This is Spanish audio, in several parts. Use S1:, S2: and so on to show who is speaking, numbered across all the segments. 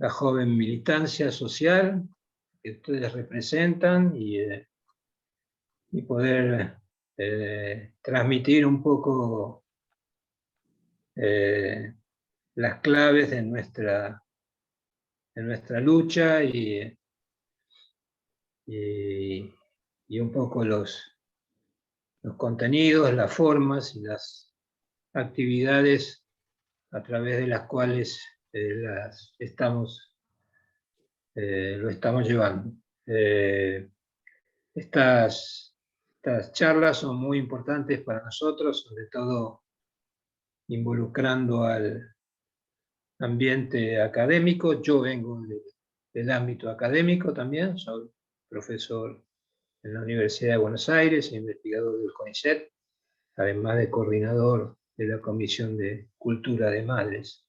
S1: la joven militancia social que ustedes representan y poder transmitir un poco las claves de nuestra lucha y un poco los contenidos, las formas y las actividades a través de las cuales lo estamos llevando. Estas charlas son muy importantes para nosotros, sobre todo involucrando al ambiente académico. Yo vengo del ámbito académico también, soy profesor en la Universidad de Buenos Aires, investigador del CONICET, además de coordinador de la Comisión de Cultura de Madres.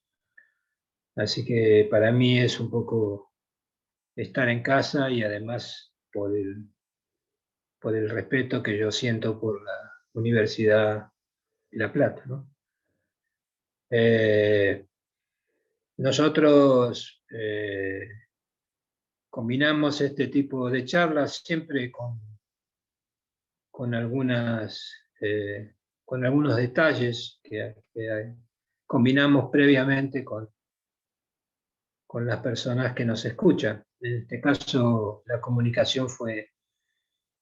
S1: Así que para mí es un poco estar en casa y además por el respeto que yo siento por la Universidad de La Plata, ¿no? Nosotros combinamos este tipo de charlas siempre con algunos detalles que combinamos previamente con las personas que nos escuchan. En este caso, la comunicación fue,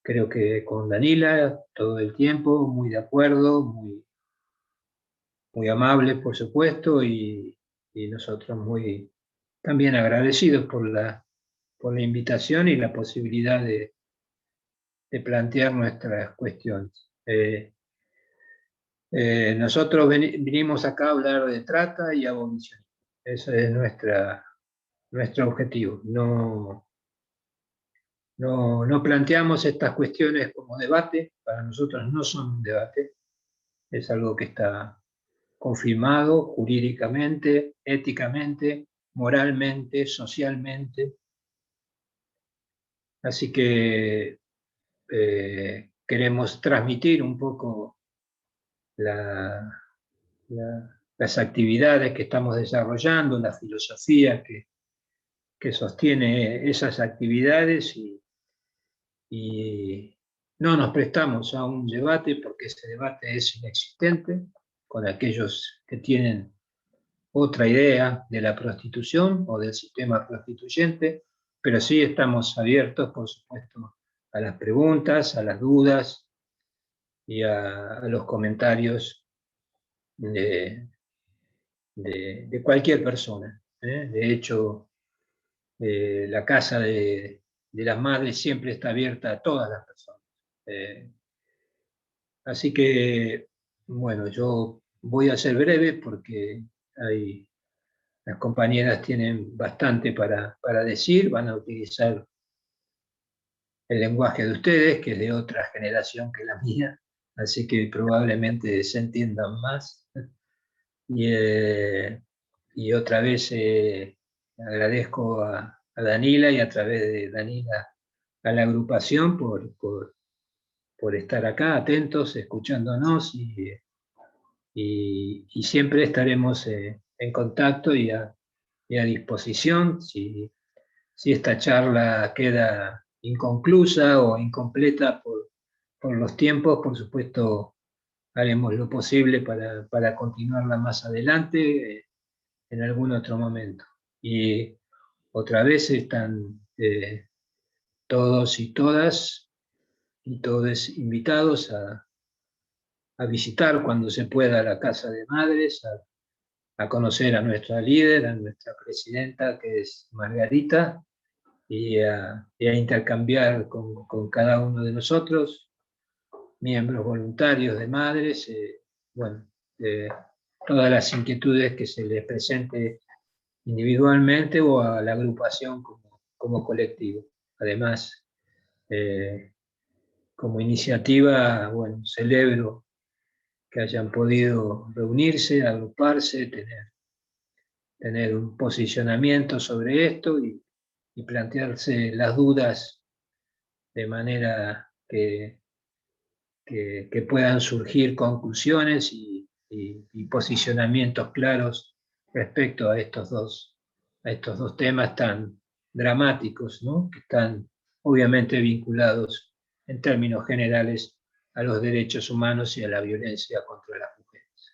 S1: creo que con Danila, todo el tiempo, muy de acuerdo, muy amable, por supuesto, y nosotros muy también agradecidos por la invitación y la posibilidad de plantear nuestras cuestiones. Nosotros vinimos acá a hablar de trata y abolición. Ese es nuestro objetivo. No planteamos estas cuestiones como debate, para nosotros no son un debate, es algo que está confirmado jurídicamente, éticamente, moralmente, socialmente. Así que queremos transmitir un poco las actividades que estamos desarrollando, la filosofía que sostiene esas actividades y no nos prestamos a un debate porque ese debate es inexistente con aquellos que tienen otra idea de la prostitución o del sistema prostituyente, pero sí estamos abiertos, por supuesto, a las preguntas, a las dudas y a los comentarios de cualquier persona. De hecho, la casa de las madres siempre está abierta a todas las personas. Así que, bueno, yo voy a ser breve porque las compañeras tienen bastante para decir, van a utilizar el lenguaje de ustedes, que es de otra generación que la mía, así que probablemente se entiendan más. Y otra vez agradezco a Danila y a través de Danila a la agrupación por estar acá atentos, escuchándonos y siempre estaremos en contacto y a disposición. Si esta charla queda inconclusa o incompleta por los tiempos, por supuesto haremos lo posible para continuarla más adelante en algún otro momento. Y otra vez están todos y todas y todos invitados a visitar cuando se pueda la Casa de Madres, a conocer a nuestra líder, a nuestra presidenta, que es Margarita, y a intercambiar con cada uno de nosotros, miembros voluntarios de Madres, bueno, todas las inquietudes que se les presente individualmente o a la agrupación como colectivo. Además, como iniciativa, bueno, celebro que hayan podido reunirse, agruparse, tener un posicionamiento sobre esto y plantearse las dudas de manera que puedan surgir conclusiones y posicionamientos claros respecto a estos dos a estos dos temas tan dramáticos, ¿no? Que están obviamente vinculados en términos generales a los derechos humanos y a la violencia contra las mujeres.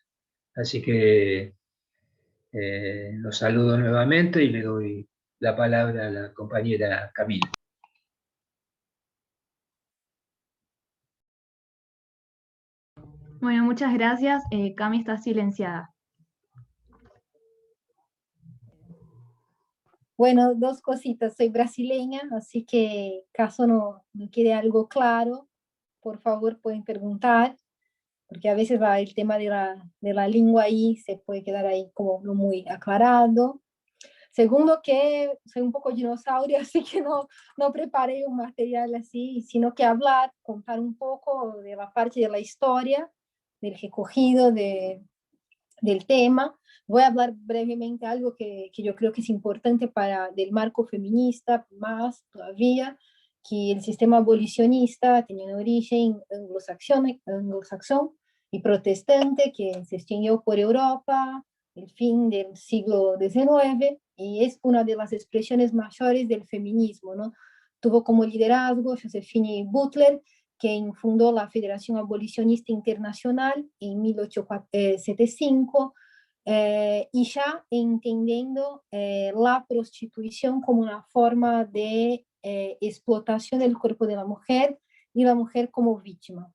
S1: Así que los saludo nuevamente y le doy la palabra a la compañera Camila.
S2: Bueno, muchas gracias. Cami está silenciada.
S3: Bueno, dos cositas. Soy brasileña, así que caso no quede algo claro, por favor pueden preguntar, porque a veces va el tema de la lengua ahí, se puede quedar ahí como no muy aclarado. Segundo, que soy un poco dinosaurio, así que no preparé un material así, sino que hablar, contar un poco de la parte de la historia, del recogido del tema. Voy a hablar brevemente algo que yo creo que es importante para del marco feminista, más todavía, que el sistema abolicionista tenía un origen anglosajón y protestante que se extendió por Europa el fin del siglo XIX y es una de las expresiones mayores del feminismo, ¿no? Tuvo como liderazgo Josephine Butler, quien fundó la Federación Abolicionista Internacional en 1875, y ya entendiendo la prostitución como una forma de explotación del cuerpo de la mujer y la mujer como víctima.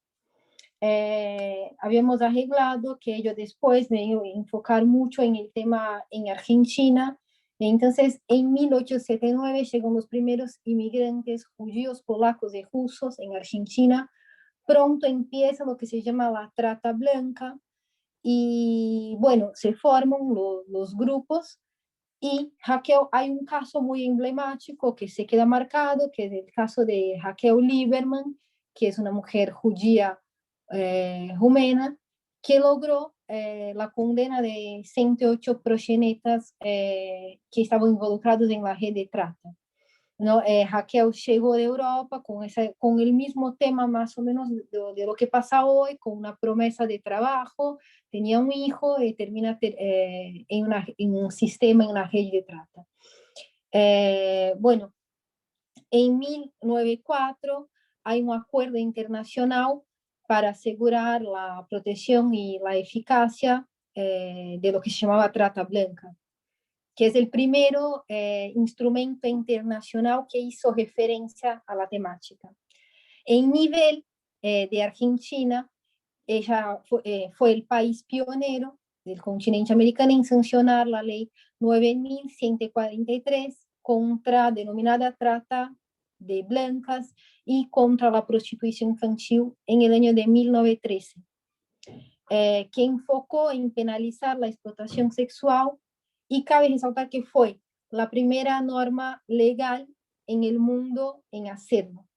S3: Habíamos arreglado que yo después me iba a enfocar mucho en el tema en Argentina. Entonces, en 1879 llegan los primeros inmigrantes judíos, polacos y rusos en Argentina. Pronto empieza lo que se llama la trata blanca y bueno, se forman los grupos y Raquel, hay un caso muy emblemático que se queda marcado, que es el caso de Raquel Lieberman, que es una mujer judía rumena, que logró la condena de 108 proxenetas que estaban involucrados en la red de trata. ¿No? Raquel llegó de Europa con el mismo tema más o menos de lo que pasa hoy, con una promesa de trabajo, tenía un hijo y termina en un sistema, en una red de trata. Bueno, en 1904 hay un acuerdo internacional para asegurar la protección y la eficacia de lo que se llamaba trata blanca, que es el primero instrumento internacional que hizo referencia a la temática. En nivel de Argentina, ella fue el país pionero del continente americano en sancionar la ley 9143 contra denominada trata de blancas y contra la prostitución infantil en el año de 1913, que enfocó en penalizar la explotación sexual y cabe resaltar que fue la primera norma legal en el mundo en hacerlo.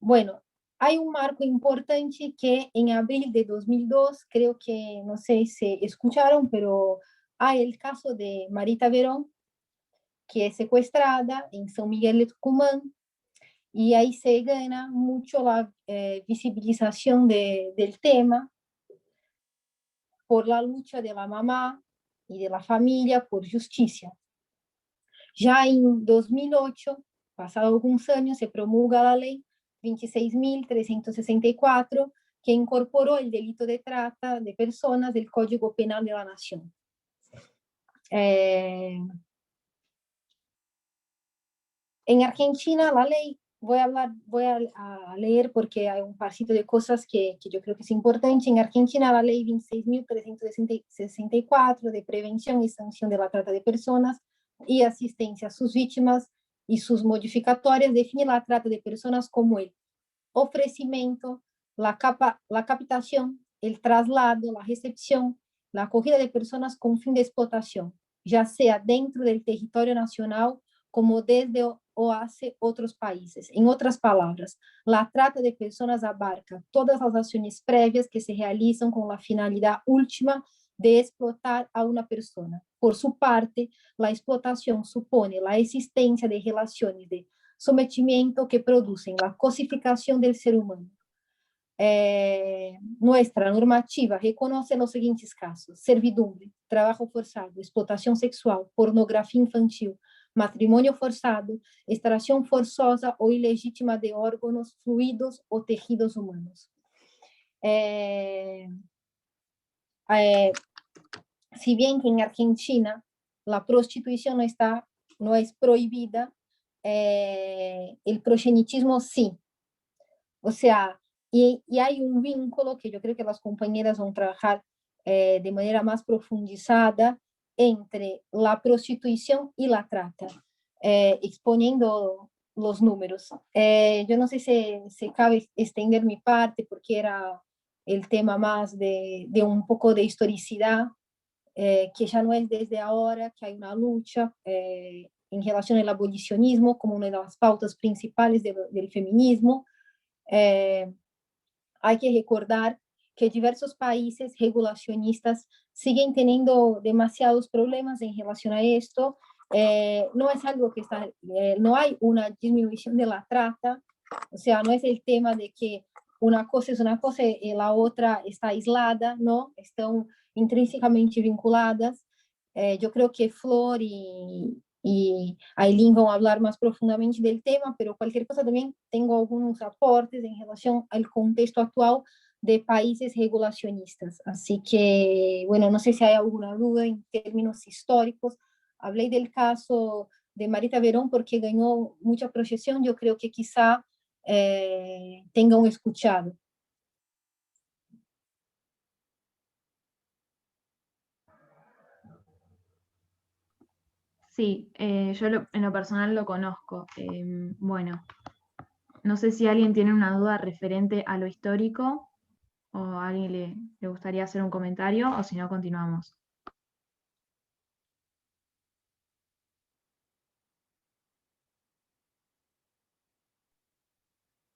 S3: Bueno, hay un marco importante que en abril de 2002, creo que, no sé si escucharon, pero hay el caso de Marita Verón, que es secuestrada en San Miguel de Tucumán, y ahí se gana mucho la visibilización del tema por la lucha de la mamá y de la familia por justicia. Ya en 2008, pasado algunos años, se promulga la ley 26.364, que incorporó el delito de trata de personas del Código Penal de la Nación. En Argentina, la ley, voy a leer porque hay un parcito de cosas que yo creo que es importante. En Argentina, la ley 26.364 de prevención y sanción de la trata de personas y asistencia a sus víctimas y sus modificatorias define la trata de personas como el ofrecimiento, la captación, el traslado, la recepción, la acogida de personas con fin de explotación, ya sea dentro del territorio nacional como desde o hacia otros países. En otras palabras, la trata de personas abarca todas las acciones previas que se realizan con la finalidad última de explotar a una persona. Por su parte, la explotación supone la existencia de relaciones de sometimiento que producen la cosificación del ser humano, nuestra normativa reconoce los siguientes casos: servidumbre, trabajo forzado, explotación sexual, pornografía infantil, matrimonio forzado, extracción forzosa o ilegítima de órganos, fluidos o tejidos humanos. Si bien que en Argentina la prostitución no es prohibida, el proselitismo sí. O sea, y hay un vínculo que yo creo que las compañeras van a trabajar de manera más profundizada entre la prostitución y la trata, exponiendo los números. Yo no sé si cabe extender mi parte porque era el tema más de un poco de historicidad, que ya no es desde ahora, que hay una lucha en relación al abolicionismo como una de las pautas principales del feminismo. Hay que recordar que diversos países regulacionistas siguen teniendo demasiados problemas en relación a esto. No es algo que está, no hay una disminución de la trata, o sea, no es el tema de que una cosa es una cosa y la otra está aislada, no, están intrínsecamente vinculadas. Yo creo que Flor y Ailín van a hablar más profundamente del tema, pero cualquier cosa también tengo algunos aportes en relación al contexto actual de países regulacionistas. Así que, bueno, no sé si hay alguna duda en términos históricos. Hablé del caso de Marita Verón porque ganó mucha proyección. Yo creo que quizá tengan escuchado.
S2: Sí, yo en lo personal lo conozco. Bueno, no sé si alguien tiene una duda referente a lo histórico o a alguien le gustaría hacer un comentario o si no, continuamos.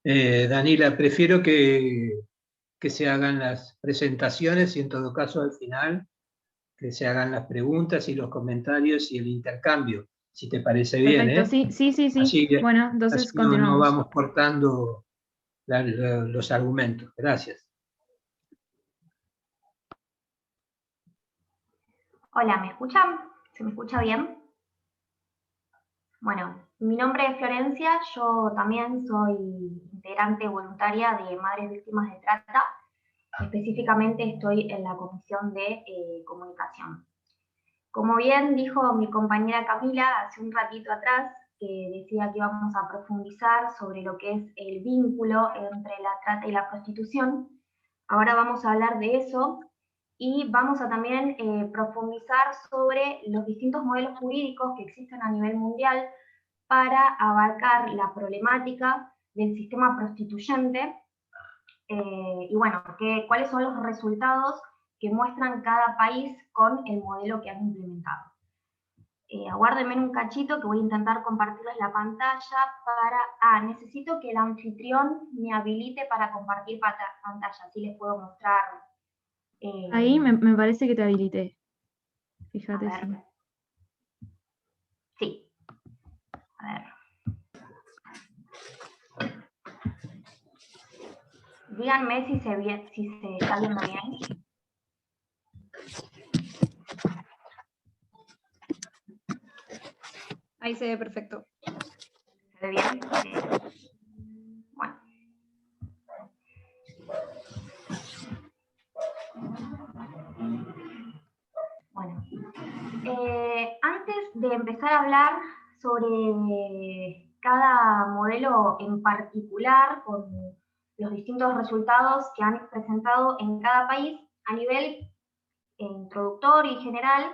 S1: Danila, prefiero que se hagan las presentaciones y en todo caso al final que se hagan las preguntas y los comentarios y el intercambio, si te parece bien,
S2: Perfecto,
S1: ¿eh?
S2: sí.
S1: Así,
S2: Bueno, entonces
S1: así no
S2: continuamos.
S1: vamos cortando los argumentos. Gracias.
S4: Hola, ¿me escuchan? ¿Se me escucha bien? Bueno, mi nombre es Florencia, yo también soy integrante voluntaria de Madres Víctimas de Trata. Específicamente estoy en la Comisión de Comunicación. Como bien dijo mi compañera Camila hace un ratito atrás, que decía que íbamos a profundizar sobre lo que es el vínculo entre la trata y la prostitución. Ahora vamos a hablar de eso y vamos a también profundizar sobre los distintos modelos jurídicos que existen a nivel mundial para abarcar la problemática del sistema prostituyente y bueno, cuáles son los resultados que muestran cada país con el modelo que han implementado. Aguárdenme un cachito que voy a intentar compartirles la pantalla para... necesito que el anfitrión me habilite para compartir pantalla, así les puedo mostrar.
S2: Ahí me parece que te habilité. Fíjate si.
S4: Sí. A ver. Díganme si se está viendo bien.
S5: Ahí se ve perfecto.
S4: ¿Se ve bien? Bueno. Bueno. Antes de empezar a hablar sobre cada modelo en particular, con los distintos resultados que han presentado en cada país, a nivel introductor y general,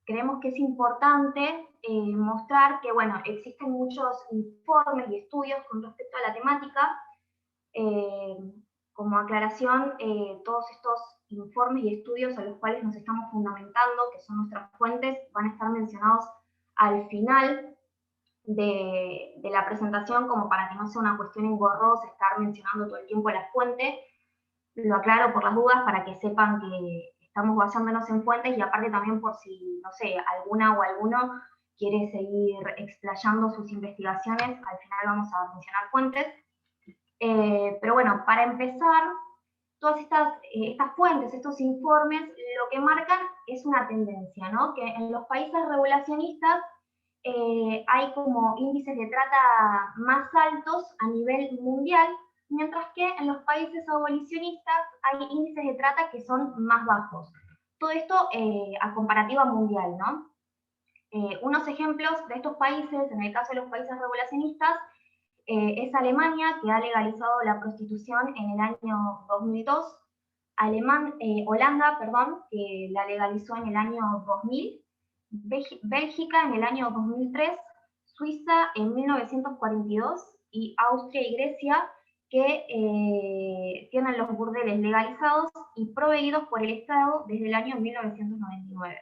S4: creemos que es importante mostrar que, bueno, existen muchos informes y estudios con respecto a la temática. Como aclaración, todos estos informes y estudios a los cuales nos estamos fundamentando, que son nuestras fuentes, van a estar mencionados al final de la presentación, como para que no sea una cuestión engorrosa estar mencionando todo el tiempo la fuente. Lo aclaro por las dudas para que sepan que estamos basándonos en fuentes y aparte también por si, no sé, alguna o alguno quiere seguir explayando sus investigaciones, al final vamos a mencionar fuentes. Pero bueno, para empezar, todas estas fuentes, estos informes, lo que marcan es una tendencia, ¿no? Que en los países regulacionistas hay como índices de trata más altos a nivel mundial, mientras que en los países abolicionistas hay índices de trata que son más bajos. Todo esto a comparativa mundial, ¿no? Unos ejemplos de estos países, en el caso de los países regulacionistas, es Alemania, que ha legalizado la prostitución en el año 2002, Holanda, que la legalizó en el año 2000, Bélgica en el año 2003, Suiza en 1942 y Austria y Grecia, que tienen los burdeles legalizados y proveídos por el Estado desde el año 1999.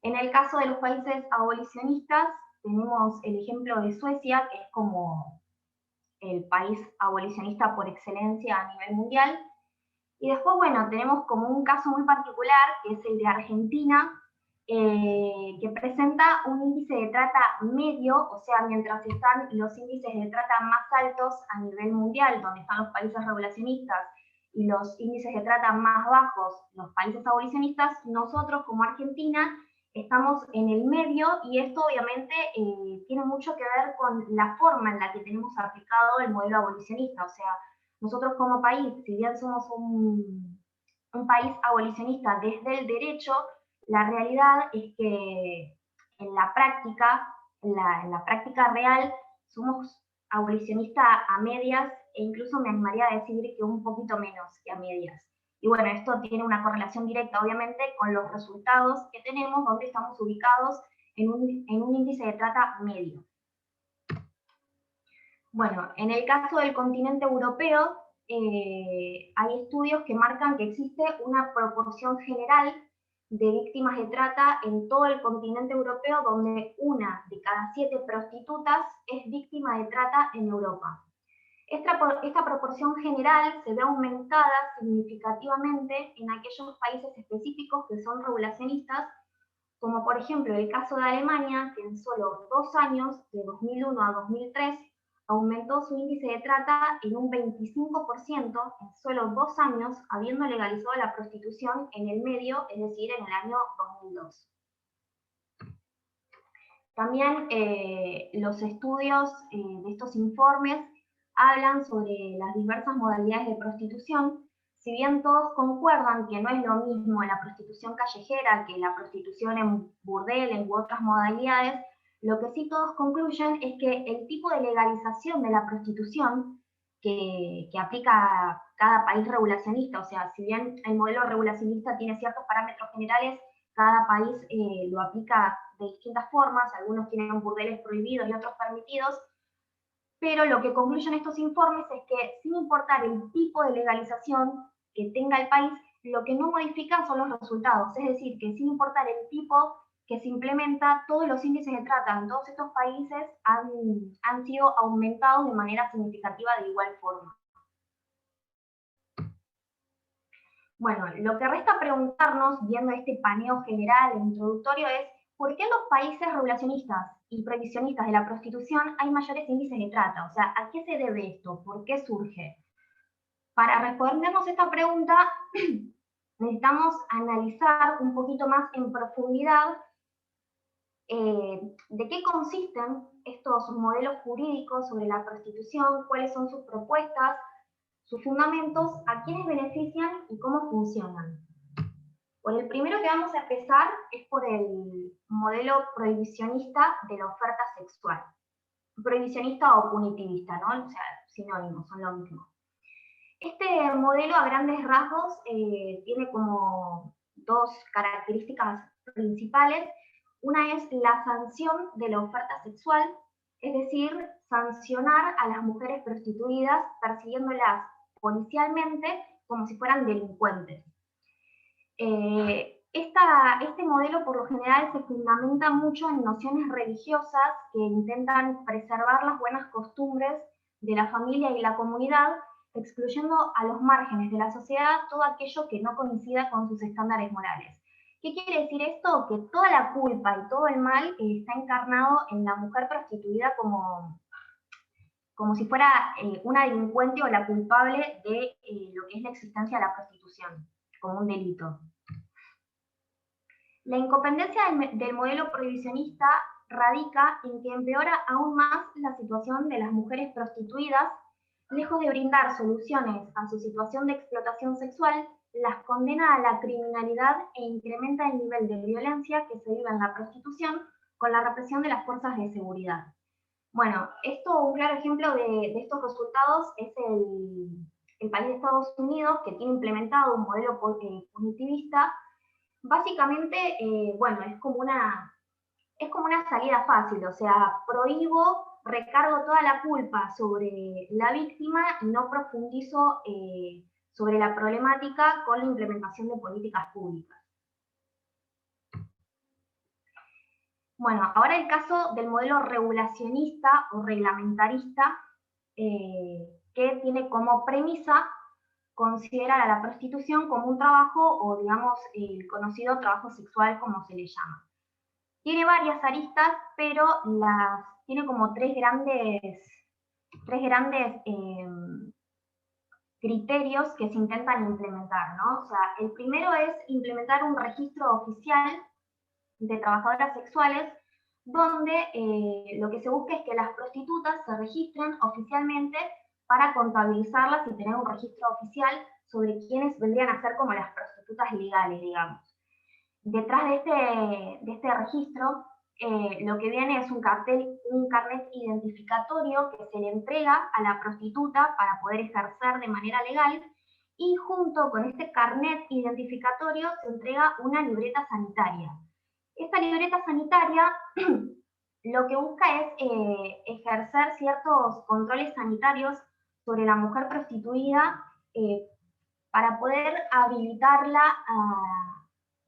S4: En el caso de los países abolicionistas, tenemos el ejemplo de Suecia, que es como el país abolicionista por excelencia a nivel mundial. Y después, bueno, tenemos como un caso muy particular, que es el de Argentina, que presenta un índice de trata medio, o sea, mientras están los índices de trata más altos a nivel mundial, donde están los países regulacionistas, y los índices de trata más bajos, los países abolicionistas, nosotros como Argentina estamos en el medio, y esto obviamente tiene mucho que ver con la forma en la que tenemos aplicado el modelo abolicionista. O sea, nosotros como país, si bien somos un país abolicionista desde el derecho, la realidad es que en la práctica, en la práctica real, somos abolicionistas a medias, e incluso me animaría a decir que un poquito menos que a medias. Y bueno, esto tiene una correlación directa, obviamente, con los resultados que tenemos, donde estamos ubicados en un índice de trata medio. Bueno, en el caso del continente europeo, hay estudios que marcan que existe una proporción general de víctimas de trata en todo el continente europeo, donde 1 de cada 7 prostitutas es víctima de trata en Europa. Esta proporción general se ve aumentada significativamente en aquellos países específicos que son regulacionistas, como por ejemplo el caso de Alemania, que en solo 2 años, de 2001 a 2003, aumentó su índice de trata en un 25% en solo 2 años, habiendo legalizado la prostitución en el medio, es decir, en el año 2002. También los estudios de estos informes hablan sobre las diversas modalidades de prostitución. Si bien todos concuerdan que no es lo mismo la prostitución callejera que la prostitución en burdeles u otras modalidades, lo que sí todos concluyen es que el tipo de legalización de la prostitución que aplica cada país regulacionista, o sea, si bien el modelo regulacionista tiene ciertos parámetros generales, cada país lo aplica de distintas formas, algunos tienen burdeles prohibidos y otros permitidos, pero lo que concluyen estos informes es que, sin importar el tipo de legalización que tenga el país, lo que no modifican son los resultados, es decir, que sin importar el tipo que se implementa, todos los índices de trata en todos estos países han sido aumentados de manera significativa de igual forma. Bueno, lo que resta preguntarnos, viendo este paneo general e introductorio, es ¿por qué en los países regulacionistas y prohibicionistas de la prostitución hay mayores índices de trata? O sea, ¿a qué se debe esto? ¿Por qué surge? Para respondernos esta pregunta, necesitamos analizar un poquito más en profundidad de qué consisten estos modelos jurídicos sobre la prostitución, cuáles son sus propuestas, sus fundamentos, a quiénes benefician y cómo funcionan. Por el primero que vamos a empezar es por el modelo prohibicionista de la oferta sexual. Prohibicionista o punitivista, ¿no? O sea, sinónimos, son lo mismo. Este modelo a grandes rasgos tiene como 2 características principales. Una es la sanción de la oferta sexual, es decir, sancionar a las mujeres prostituidas persiguiéndolas policialmente como si fueran delincuentes. Este modelo por lo general se fundamenta mucho en nociones religiosas que intentan preservar las buenas costumbres de la familia y la comunidad, excluyendo a los márgenes de la sociedad todo aquello que no coincida con sus estándares morales. ¿Qué quiere decir esto? Que toda la culpa y todo el mal está encarnado en la mujer prostituida como como si fuera una delincuente o la culpable de lo que es la existencia de la prostitución, como un delito. La incomprendencia del modelo prohibicionista radica en que empeora aún más la situación de las mujeres prostituidas, lejos de brindar soluciones a su situación de explotación sexual, las condena a la criminalidad e incrementa el nivel de violencia que se vive en la prostitución con la represión de las fuerzas de seguridad. Bueno, un claro ejemplo de estos resultados es el país de Estados Unidos, que tiene implementado un modelo punitivista. Básicamente, bueno, es como una salida fácil, o sea, prohíbo, recargo toda la culpa sobre la víctima y no profundizo sobre la problemática con la implementación de políticas públicas. Bueno, ahora el caso del modelo regulacionista o reglamentarista, que tiene como premisa considerar a la prostitución como un trabajo o, digamos, el conocido trabajo sexual, como se le llama. Tiene varias aristas, pero tiene como tres grandes criterios que se intentan implementar, ¿no? O sea, el primero es implementar un registro oficial de trabajadoras sexuales, donde lo que se busca es que las prostitutas se registren oficialmente para contabilizarlas y tener un registro oficial sobre quiénes vendrían a ser como las prostitutas legales, digamos. Detrás de este registro, lo que viene es un carnet identificatorio que se le entrega a la prostituta para poder ejercer de manera legal, y junto con este carnet identificatorio se entrega una libreta sanitaria. Esta libreta sanitaria lo que busca es ejercer ciertos controles sanitarios sobre la mujer prostituida, para poder habilitarla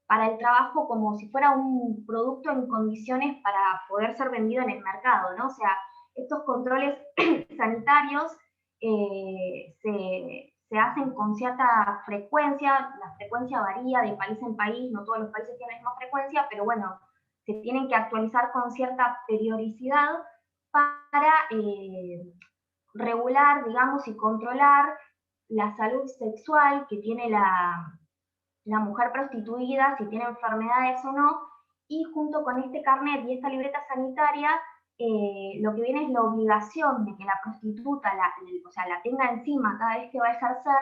S4: para el trabajo como si fuera un producto en condiciones para poder ser vendido en el mercado, ¿no? O sea, estos controles sanitarios se hacen con cierta frecuencia, la frecuencia varía de país en país, no todos los países tienen la misma frecuencia, pero bueno, se tienen que actualizar con cierta periodicidad para regular, digamos, y controlar la salud sexual que tiene la mujer prostituida, si tiene enfermedades o no, y junto con este carnet y esta libreta sanitaria, lo que viene es la obligación de que la prostituta o sea, la tenga encima cada vez que va a ejercer,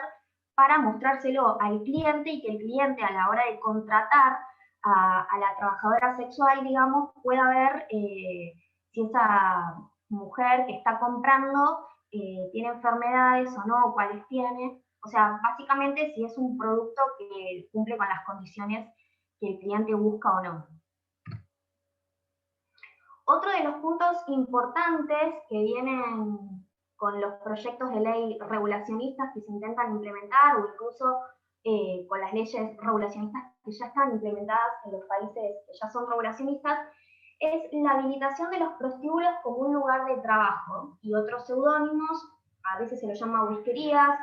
S4: para mostrárselo al cliente, y que el cliente, a la hora de contratar a la trabajadora sexual, digamos, pueda ver si esa mujer que está comprando tiene enfermedades o no, o cuáles tiene. O sea, básicamente si es un producto que cumple con las condiciones que el cliente busca o no. Otro de los puntos importantes que vienen con los proyectos de ley regulacionistas que se intentan implementar, o incluso con las leyes regulacionistas que ya están implementadas en los países que ya son regulacionistas, es la habilitación de los prostíbulos como un lugar de trabajo, y otros seudónimos, a veces se los llama whiskerías,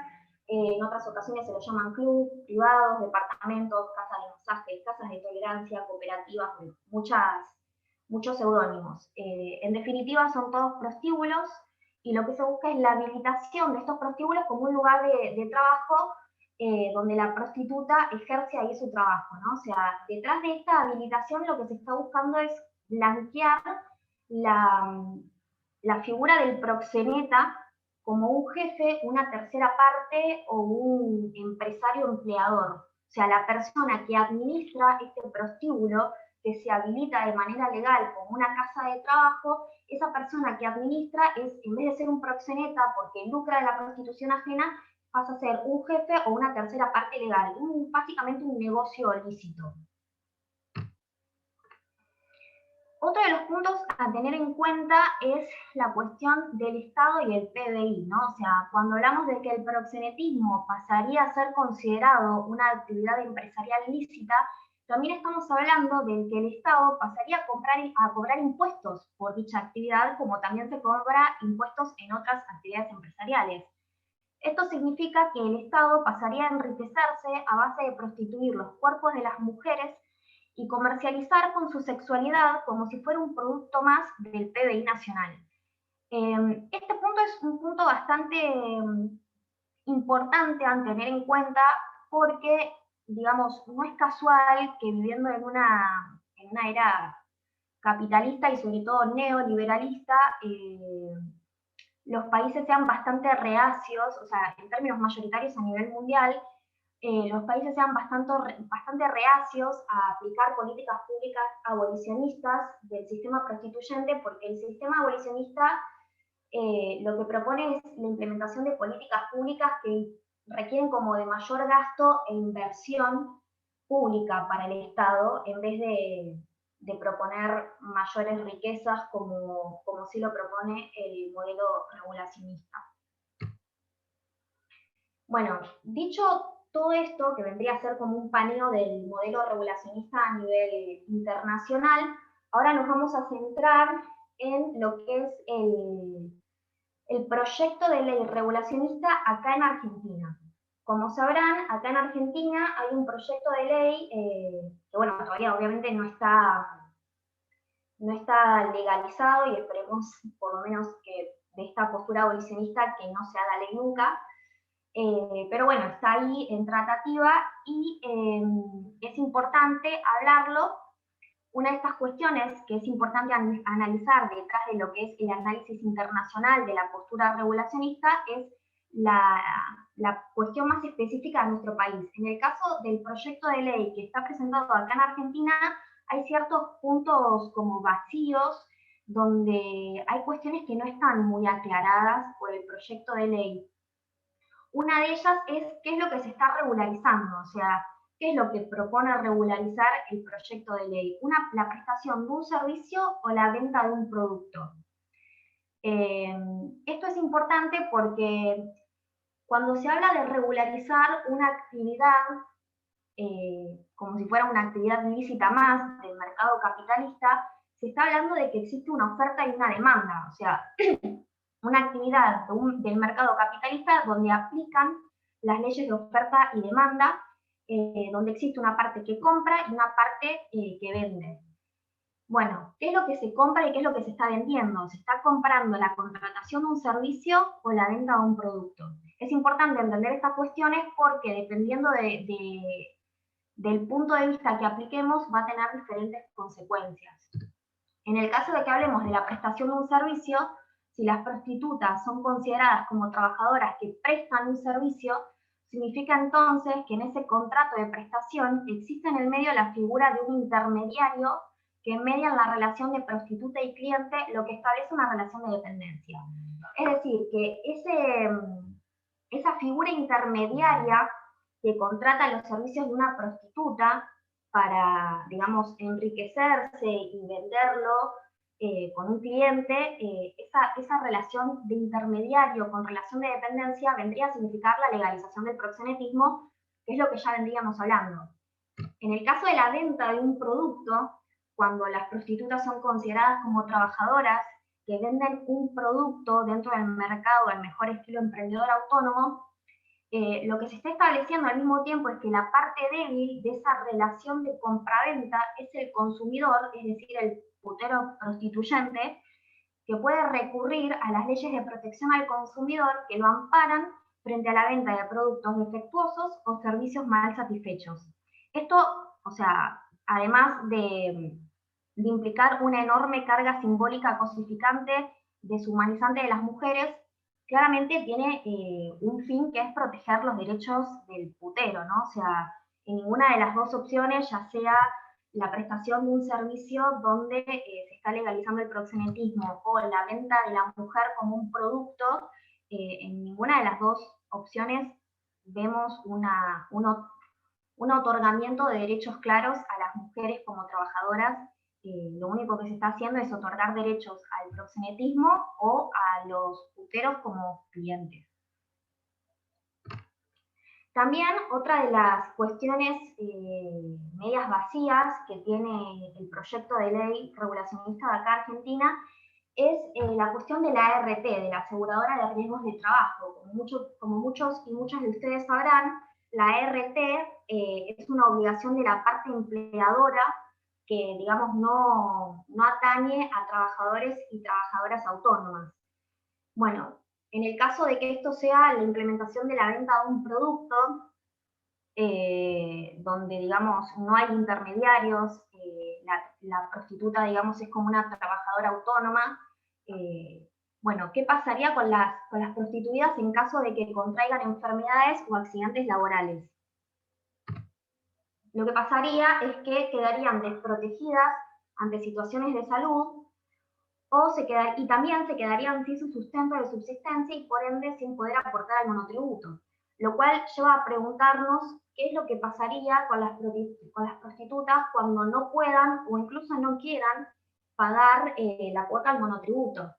S4: en otras ocasiones se los llaman clubs, privados, departamentos, casas de masajes, casas de tolerancia, cooperativas, muchos seudónimos. En definitiva, son todos prostíbulos, y lo que se busca es la habilitación de estos prostíbulos como un lugar de trabajo, donde la prostituta ejerce ahí su trabajo, ¿no? O sea, detrás de esta habilitación lo que se está buscando es blanquear la figura del proxeneta como un jefe, una tercera parte o un empresario empleador. O sea, la persona que administra este prostíbulo, que se habilita de manera legal como una casa de trabajo, esa persona que administra es, en vez de ser un proxeneta porque lucra de la prostitución ajena, pasa a ser un jefe o una tercera parte legal, básicamente un negocio lícito. Otro de los puntos a tener en cuenta es la cuestión del Estado y el PBI, ¿no? O sea, cuando hablamos de que el proxenetismo pasaría a ser considerado una actividad empresarial lícita, también estamos hablando de que el Estado pasaría a cobrar impuestos por dicha actividad, como también se cobra impuestos en otras actividades empresariales. Esto significa que el Estado pasaría a enriquecerse a base de prostituir los cuerpos de las mujeres y comercializar con su sexualidad como si fuera un producto más del PBI nacional. Este punto es un punto bastante importante a tener en cuenta porque, digamos, no es casual que viviendo en una era capitalista y sobre todo neoliberalista, los países sean bastante reacios, o sea, en términos mayoritarios a nivel mundial, los países sean bastante reacios a aplicar políticas públicas abolicionistas del sistema prostituyente, porque el sistema abolicionista lo que propone es la implementación de políticas públicas que requieren como de mayor gasto e inversión pública para el Estado, en vez de proponer mayores riquezas como sí lo propone el modelo regulacionista. Bueno, dicho todo esto, que vendría a ser como un paneo del modelo regulacionista a nivel internacional, ahora nos vamos a centrar en lo que es el proyecto de ley regulacionista acá en Argentina. Como sabrán, acá en Argentina hay un proyecto de ley que, bueno, todavía obviamente no está legalizado y esperemos por lo menos que de esta postura abolicionista que no se haga ley nunca, pero bueno, está ahí en tratativa y es importante hablarlo. Una de estas cuestiones que es importante analizar detrás de lo que es el análisis internacional de la postura regulacionista es la cuestión más específica de nuestro país. En el caso del proyecto de ley que está presentado acá en Argentina, hay ciertos puntos como vacíos, donde hay cuestiones que no están muy aclaradas por el proyecto de ley. Una de ellas es qué es lo que se está regularizando, o sea, qué es lo que propone regularizar el proyecto de ley, la prestación de un servicio o la venta de un producto. Esto es importante porque cuando se habla de regularizar una actividad, como si fuera una actividad ilícita más del mercado capitalista, se está hablando de que existe una oferta y una demanda, o sea, una actividad del mercado capitalista donde aplican las leyes de oferta y demanda, donde existe una parte que compra y una parte que vende. Bueno, ¿qué es lo que se compra y qué es lo que se está vendiendo? ¿Se está comprando la contratación de un servicio o la venta de un producto? Es importante entender estas cuestiones porque dependiendo del punto de vista que apliquemos va a tener diferentes consecuencias. En el caso de que hablemos de la prestación de un servicio, si las prostitutas son consideradas como trabajadoras que prestan un servicio, significa entonces que en ese contrato de prestación existe en el medio la figura de un intermediario que media en la relación de prostituta y cliente, lo que establece una relación de dependencia. Es decir, que esa figura intermediaria que contrata los servicios de una prostituta para, digamos, enriquecerse y venderlo con un cliente, esa relación de intermediario con relación de dependencia vendría a significar la legalización del proxenetismo, que es lo que ya vendríamos hablando. En el caso de la venta de un producto, cuando las prostitutas son consideradas como trabajadoras que venden un producto dentro del mercado al mejor estilo emprendedor autónomo, lo que se está estableciendo al mismo tiempo es que la parte débil de esa relación de compra-venta es el consumidor, es decir, el putero prostituyente, que puede recurrir a las leyes de protección al consumidor que lo amparan frente a la venta de productos defectuosos o servicios mal satisfechos. Esto, o sea, además de implicar una enorme carga simbólica cosificante, deshumanizante de las mujeres, claramente tiene un fin que es proteger los derechos del putero, ¿no? O sea, en ninguna de las dos opciones, ya sea la prestación de un servicio donde se está legalizando el proxenetismo o la venta de la mujer como un producto, en ninguna de las dos opciones vemos un otorgamiento de derechos claros a las mujeres como trabajadoras. Lo único que se está haciendo es otorgar derechos al proxenetismo o a los puteros como clientes. También otra de las cuestiones medias vacías que tiene el proyecto de ley regulacionista de acá Argentina es la cuestión de la ART, de la aseguradora de riesgos de trabajo. Como muchos y muchas de ustedes sabrán, la ART es una obligación de la parte empleadora que, digamos, no atañe a trabajadores y trabajadoras autónomas. Bueno, en el caso de que esto sea la implementación de la venta de un producto, donde, digamos, no hay intermediarios, la prostituta, digamos, es como una trabajadora autónoma. Bueno, ¿qué pasaría con las prostituidas en caso de que contraigan enfermedades o accidentes laborales? Lo que pasaría es que quedarían desprotegidas ante situaciones de salud y también se quedarían sin su sustento de subsistencia y por ende sin poder aportar al monotributo. Lo cual lleva a preguntarnos qué es lo que pasaría con las prostitutas cuando no puedan o incluso no quieran pagar la cuota al monotributo.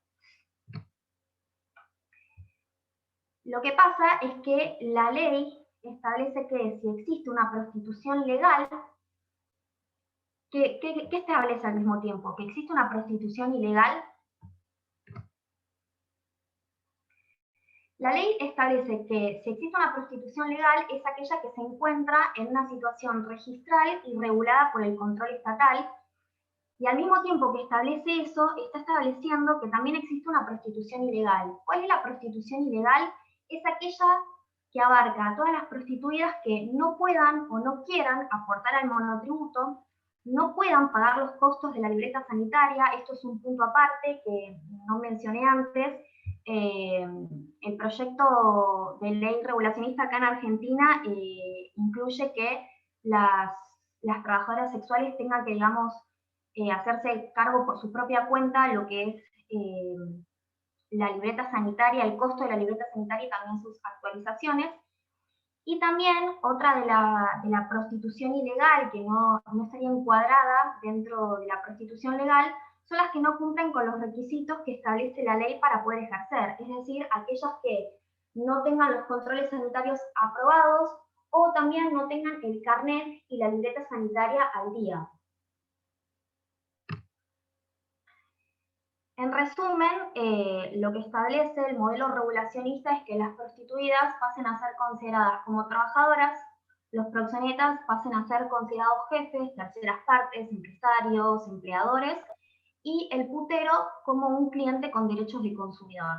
S4: Lo que pasa es que la ley establece que si existe una prostitución legal, ¿qué establece al mismo tiempo? Que existe una prostitución ilegal. La ley establece que si existe una prostitución legal es aquella que se encuentra en una situación registral y regulada por el control estatal, y al mismo tiempo que establece eso, está estableciendo que también existe una prostitución ilegal. ¿Cuál es la prostitución ilegal? Es aquella que abarca a todas las prostituidas que no puedan o no quieran aportar al monotributo, no puedan pagar los costos de la libreta sanitaria. Esto es un punto aparte que no mencioné antes. El proyecto de ley regulacionista acá en Argentina incluye que las trabajadoras sexuales tengan que, digamos, hacerse cargo por su propia cuenta lo que es la libreta sanitaria, el costo de la libreta sanitaria y también sus actualizaciones. Y también otra de la prostitución ilegal, que no estaría encuadrada dentro de la prostitución legal, son las que no cumplen con los requisitos que establece la ley para poder ejercer, es decir, aquellas que no tengan los controles sanitarios aprobados o también no tengan el carnet y la libreta sanitaria al día. En resumen, lo que establece el modelo regulacionista es que las prostituidas pasen a ser consideradas como trabajadoras, los proxenetas pasen a ser considerados jefes, terceras partes, empresarios, empleadores, y el putero como un cliente con derechos de consumidor.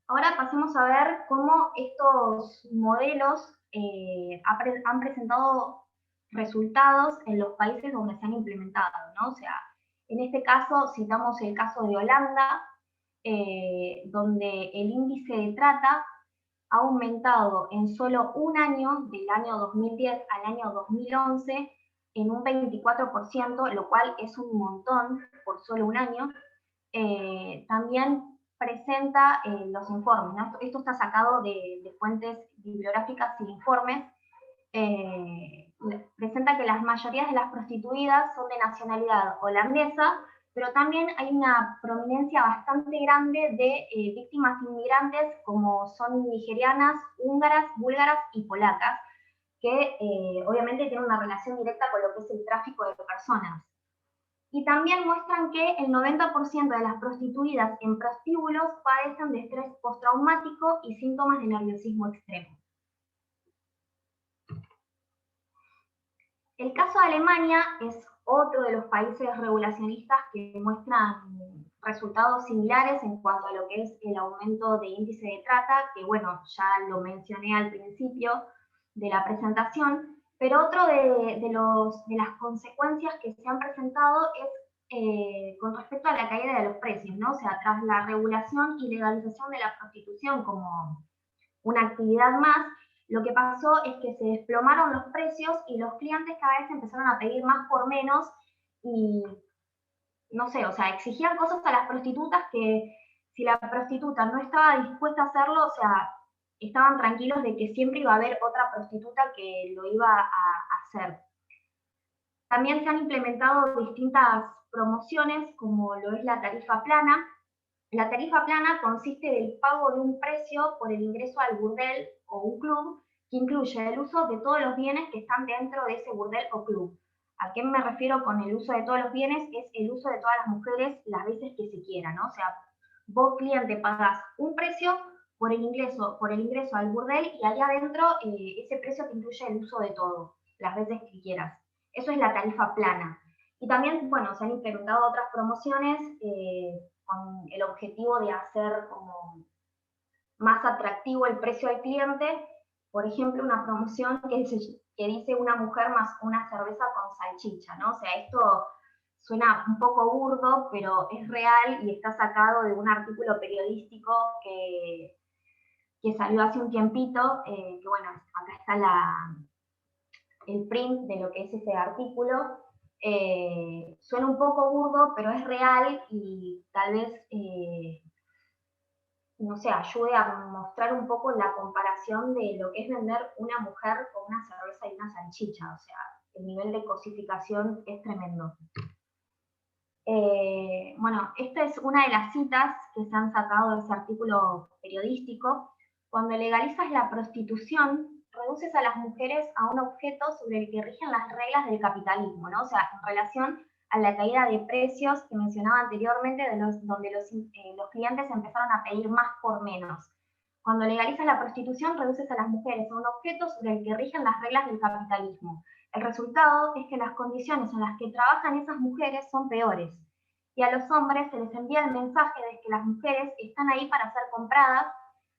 S4: Ahora pasemos a ver cómo estos modelos han presentado resultados en los países donde se han implementado, ¿no? O sea, en este caso citamos el caso de Holanda, donde el índice de trata ha aumentado en solo un año, del año 2010 al año 2011, en un 24%, lo cual es un montón por solo un año. También presenta los informes, ¿no? Esto está sacado de fuentes bibliográficas y informes. Presenta que las mayorías de las prostituidas son de nacionalidad holandesa, pero también hay una prominencia bastante grande de víctimas inmigrantes como son nigerianas, húngaras, búlgaras y polacas, que obviamente tienen una relación directa con lo que es el tráfico de personas. Y también muestran que el 90% de las prostituidas en prostíbulos padecen de estrés postraumático y síntomas de nerviosismo extremo. El caso de Alemania es otro de los países regulacionistas que muestran resultados similares en cuanto a lo que es el aumento de índice de trata, que bueno, ya lo mencioné al principio de la presentación, pero otro de las consecuencias que se han presentado es con respecto a la caída de los precios, ¿no? O sea, tras la regulación y legalización de la prostitución como una actividad más, lo que pasó es que se desplomaron los precios y los clientes cada vez empezaron a pedir más por menos y, no sé, o sea, exigían cosas a las prostitutas que si la prostituta no estaba dispuesta a hacerlo, o sea, estaban tranquilos de que siempre iba a haber otra prostituta que lo iba a hacer. También se han implementado distintas promociones, como lo es la tarifa plana. La tarifa plana consiste del pago de un precio por el ingreso al burdel o un club, que incluye el uso de todos los bienes que están dentro de ese burdel o club. ¿A qué me refiero con el uso de todos los bienes? Es el uso de todas las mujeres las veces que se quiera, ¿no? O sea, vos, cliente, pagás un precio por el ingreso al burdel y allá adentro ese precio te incluye el uso de todo, las veces que quieras. Eso es la tarifa plana. Y también, bueno, se han implementado otras promociones con el objetivo de hacer como más atractivo el precio al cliente. Por ejemplo, una promoción que dice una mujer más una cerveza con salchicha, ¿no? O sea, esto suena un poco burdo, pero es real y está sacado de un artículo periodístico que salió hace un tiempito, que bueno, acá está el print de lo que es ese artículo. Suena un poco burdo, pero es real y tal vez, no sé, ayude a mostrar un poco la comparación de lo que es vender una mujer con una cerveza y una salchicha. O sea, el nivel de cosificación es tremendo. Bueno, esta es una de las citas que se han sacado de ese artículo periodístico. Cuando legalizas la prostitución, reduces a las mujeres a un objeto sobre el que rigen las reglas del capitalismo, ¿no? O sea, en relación a la caída de precios que mencionaba anteriormente, donde los clientes empezaron a pedir más por menos. Cuando legalizas la prostitución, reduces a las mujeres a un objeto sobre el que rigen las reglas del capitalismo. El resultado es que las condiciones en las que trabajan esas mujeres son peores. Y a los hombres se les envía el mensaje de que las mujeres están ahí para ser compradas.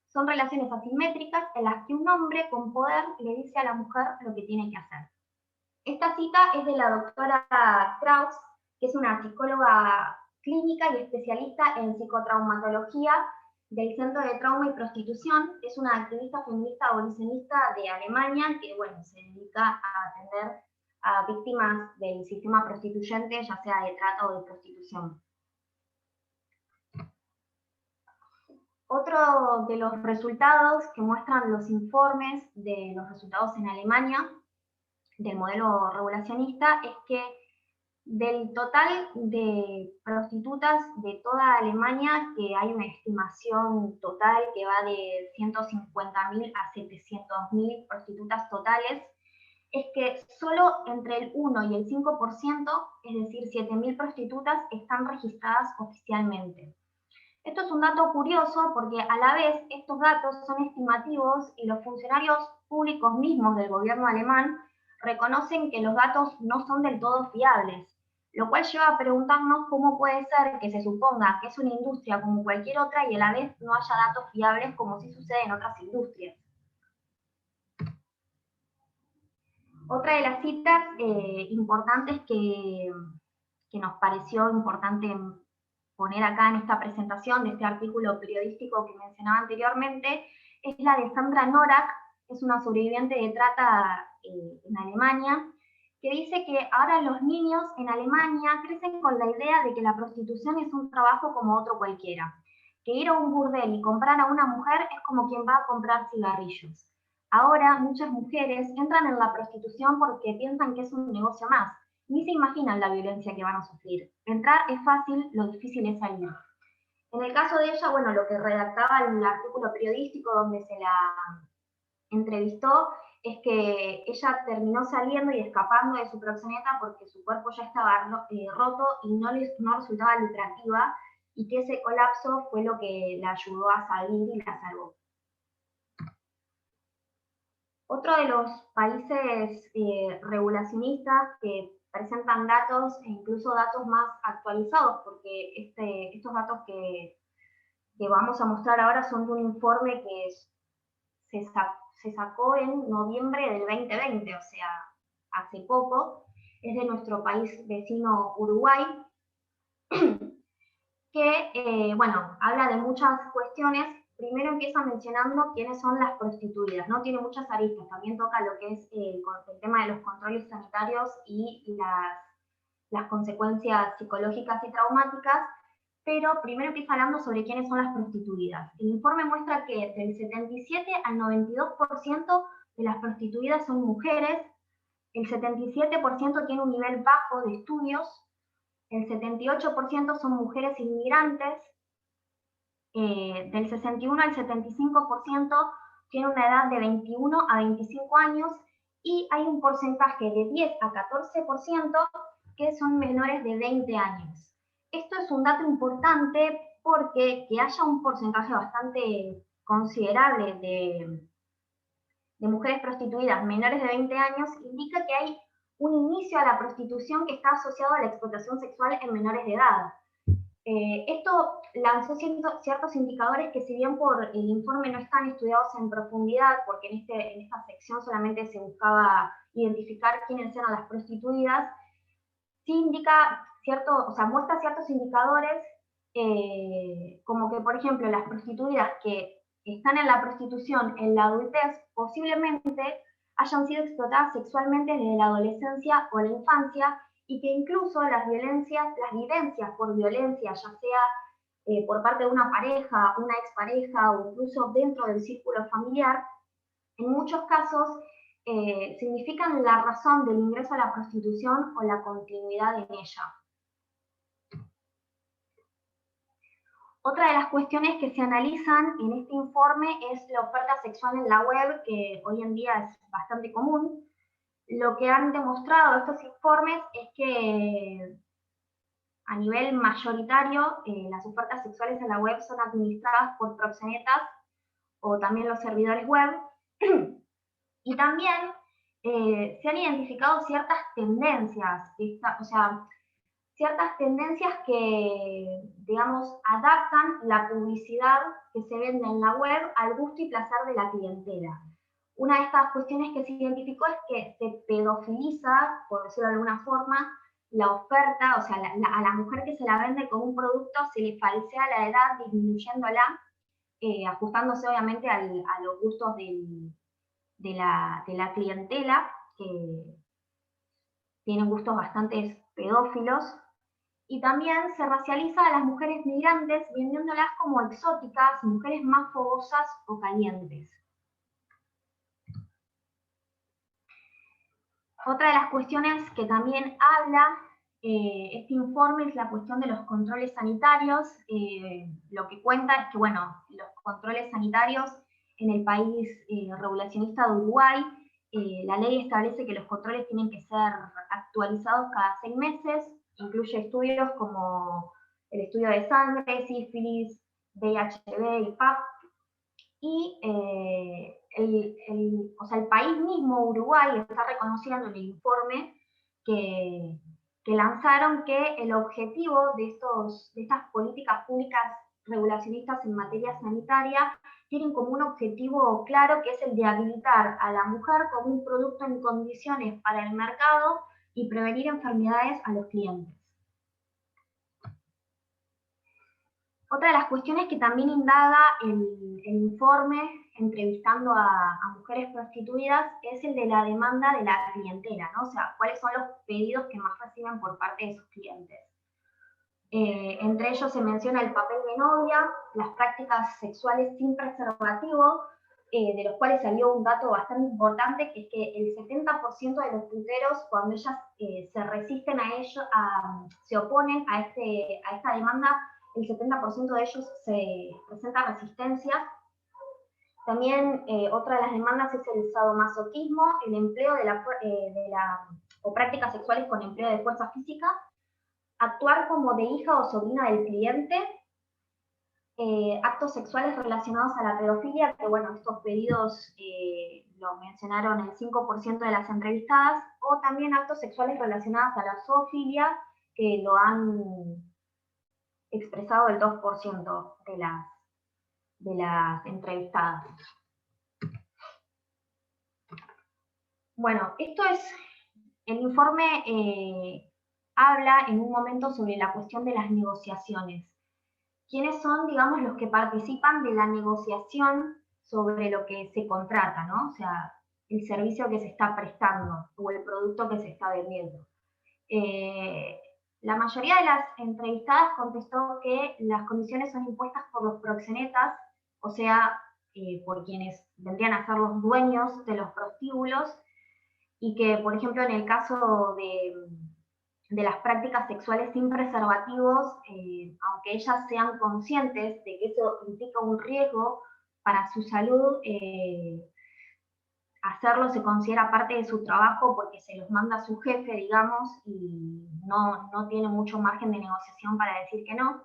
S4: Son relaciones asimétricas en las que un hombre con poder le dice a la mujer lo que tiene que hacer. Esta cita es de la doctora Krauss, que es una psicóloga clínica y especialista en psicotraumatología del Centro de Trauma y Prostitución. Es una activista feminista abolicionista de Alemania que, bueno, se dedica a atender a víctimas del sistema prostituyente, ya sea de trata o de prostitución. Otro de los resultados que muestran los informes de los resultados en Alemania del modelo regulacionista es que del total de prostitutas de toda Alemania, que hay una estimación total que va de 150.000 a 700.000 prostitutas totales, es que solo entre el 1 y el 5%, es decir, 7.000 prostitutas, están registradas oficialmente. Esto es un dato curioso porque a la vez estos datos son estimativos y los funcionarios públicos mismos del gobierno alemán reconocen que los datos no son del todo fiables, lo cual lleva a preguntarnos cómo puede ser que se suponga que es una industria como cualquier otra y a la vez no haya datos fiables como sí sucede en otras industrias. Otra de las citas importantes que nos pareció importante poner acá en esta presentación de este artículo periodístico que mencionaba anteriormente es la de Sandra Norak, que es una sobreviviente de trata en Alemania, que dice que ahora los niños en Alemania crecen con la idea de que la prostitución es un trabajo como otro cualquiera, que ir a un burdel y comprar a una mujer es como quien va a comprar cigarrillos. Ahora muchas mujeres entran en la prostitución porque piensan que es un negocio más, ni se imaginan la violencia que van a sufrir. Entrar es fácil, lo difícil es salir. En el caso de ella, bueno, lo que redactaba el artículo periodístico donde se la entrevistó es que ella terminó saliendo y escapando de su proxeneta porque su cuerpo ya estaba roto y no resultaba lucrativa, y que ese colapso fue lo que la ayudó a salir y la salvó. Otro de los países regulacionistas que presentan datos, e incluso datos más actualizados, porque estos datos que vamos a mostrar ahora son de un informe que se sacó en noviembre del 2020, o sea, hace poco, es de nuestro país vecino Uruguay, que, bueno, habla de muchas cuestiones. Primero empieza mencionando quiénes son las prostituidas, ¿no? Tiene muchas aristas, también toca lo que es el tema de los controles sanitarios y las consecuencias psicológicas y traumáticas, pero primero empieza hablando sobre quiénes son las prostituidas. El informe muestra que del 77 al 92% de las prostituidas son mujeres, el 77% tiene un nivel bajo de estudios, el 78% son mujeres inmigrantes, del 61 al 75% tiene una edad de 21 a 25 años y hay un porcentaje de 10 a 14% que son menores de 20 años. Esto es un dato importante porque que haya un porcentaje bastante considerable de mujeres prostituidas menores de 20 años indica que hay un inicio a la prostitución que está asociado a la explotación sexual en menores de edad. Esto lanzó ciertos indicadores que, si bien por el informe no están estudiados en profundidad, porque en esta sección solamente se buscaba identificar quiénes eran las prostituidas, sí indica muestra ciertos indicadores, como que, por ejemplo, las prostituidas que están en la prostitución en la adultez posiblemente hayan sido explotadas sexualmente desde la adolescencia o la infancia, y que incluso las vivencias por violencia, ya sea por parte de una pareja, una expareja o incluso dentro del círculo familiar, en muchos casos significan la razón del ingreso a la prostitución o la continuidad en ella. Otra de las cuestiones que se analizan en este informe es la oferta sexual en la web, que hoy en día es bastante común. Lo que han demostrado estos informes es que a nivel mayoritario las ofertas sexuales en la web son administradas por proxenetas o también los servidores web. Y también se han identificado ciertas tendencias, ciertas tendencias que, digamos, adaptan la publicidad que se vende en la web al gusto y placer de la clientela. Una de estas cuestiones que se identificó es que se pedofiliza, por decirlo de alguna forma, la oferta, o sea, a la mujer que se la vende como un producto se le falsea la edad disminuyéndola, ajustándose obviamente a los gustos de la clientela, que tienen gustos bastante pedófilos. Y también se racializa a las mujeres migrantes, vendiéndolas como exóticas, mujeres más fogosas o calientes. Otra de las cuestiones que también habla este informe es la cuestión de los controles sanitarios. Lo que cuenta es que, bueno, los controles sanitarios en el país regulacionista de Uruguay, la ley establece que los controles tienen que ser actualizados cada 6 meses, incluye estudios como el estudio de sangre, sífilis, VIH-B y PAP, y el país mismo, Uruguay, está reconociendo en el informe que lanzaron que el objetivo de estas políticas públicas regulacionistas en materia sanitaria tienen como un objetivo claro, que es el de habilitar a la mujer como un producto en condiciones para el mercado y prevenir enfermedades a los clientes. Otra de las cuestiones que también indaga el informe, entrevistando a mujeres prostituidas, es el de la demanda de la clientela, ¿no? O sea, cuáles son los pedidos que más reciben por parte de sus clientes. Entre ellos se menciona el papel de novia, las prácticas sexuales sin preservativo, de los cuales salió un dato bastante importante, que es que el 70% de los tuiteros, cuando ellas se resisten a ello, se oponen a esta demanda, el 70% de ellos se presenta resistencia. También otra de las demandas es el sadomasoquismo, el empleo o prácticas sexuales con empleo de fuerza física, actuar como de hija o sobrina del cliente, actos sexuales relacionados a la pedofilia, que bueno, estos pedidos lo mencionaron el 5% de las entrevistadas, o también actos sexuales relacionados a la zoofilia, que lo han expresado el 2% de las entrevistadas. Bueno, el informe habla en un momento sobre la cuestión de las negociaciones. ¿Quiénes son, digamos, los que participan de la negociación sobre lo que se contrata, ¿no? O sea, el servicio que se está prestando o el producto que se está vendiendo. La mayoría de las entrevistadas contestó que las condiciones son impuestas por los proxenetas, o sea, por quienes vendrían a ser los dueños de los prostíbulos, y que, por ejemplo, en el caso de las prácticas sexuales sin preservativos, aunque ellas sean conscientes de que eso implica un riesgo para su salud, hacerlo se considera parte de su trabajo porque se los manda su jefe, digamos, y no tiene mucho margen de negociación para decir que no.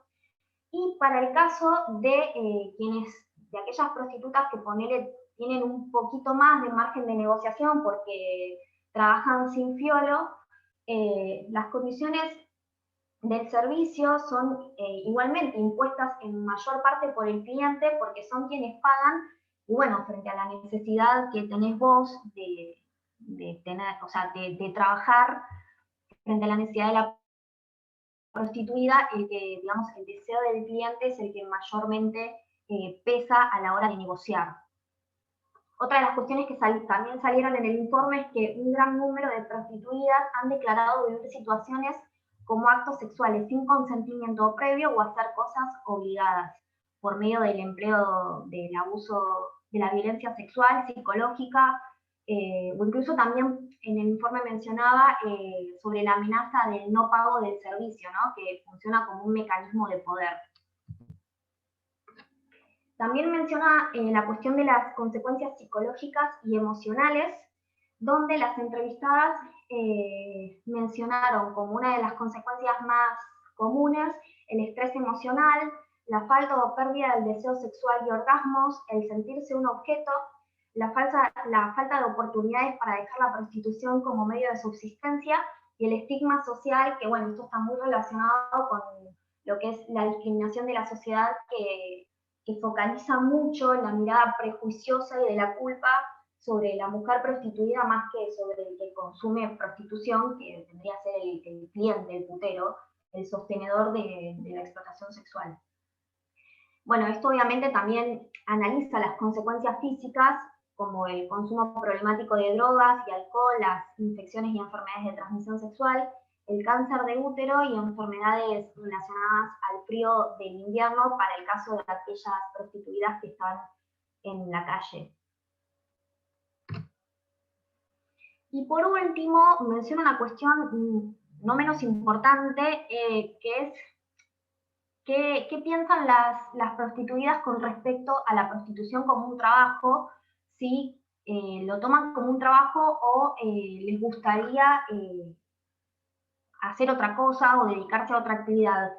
S4: Y para el caso de aquellas prostitutas que tienen un poquito más de margen de negociación porque trabajan sin fiolo, las condiciones del servicio son igualmente impuestas en mayor parte por el cliente porque son quienes pagan, y bueno, frente a la necesidad que tenés vos de tener, o sea, de trabajar, frente a la necesidad de la prostituida, digamos, el deseo del cliente es el que mayormente pesa a la hora de negociar. Otra de las cuestiones que también salieron en el informe es que un gran número de prostituidas han declarado vivir situaciones como actos sexuales sin consentimiento previo o hacer cosas obligadas por medio del empleo del abuso, de la violencia sexual, psicológica, o incluso también en el informe mencionaba sobre la amenaza del no pago del servicio, ¿no? Que funciona como un mecanismo de poder. También menciona la cuestión de las consecuencias psicológicas y emocionales, donde las entrevistadas mencionaron como una de las consecuencias más comunes el estrés emocional, la falta o pérdida del deseo sexual y orgasmos, el sentirse un objeto, la falta de oportunidades para dejar la prostitución como medio de subsistencia y el estigma social, que bueno, esto está muy relacionado con lo que es la discriminación de la sociedad que focaliza mucho en la mirada prejuiciosa y de la culpa sobre la mujer prostituida más que sobre el que consume prostitución, que tendría que ser el cliente, el putero, el sostenedor de la explotación sexual. Bueno, esto obviamente también analiza las consecuencias físicas, como el consumo problemático de drogas y alcohol, las infecciones y enfermedades de transmisión sexual, el cáncer de útero y enfermedades relacionadas al frío del invierno para el caso de aquellas prostituidas que están en la calle. Y por último, menciono una cuestión no menos importante, que es ¿qué piensan las prostituidas con respecto a la prostitución como un trabajo? Si lo toman como un trabajo o les gustaría hacer otra cosa o dedicarse a otra actividad.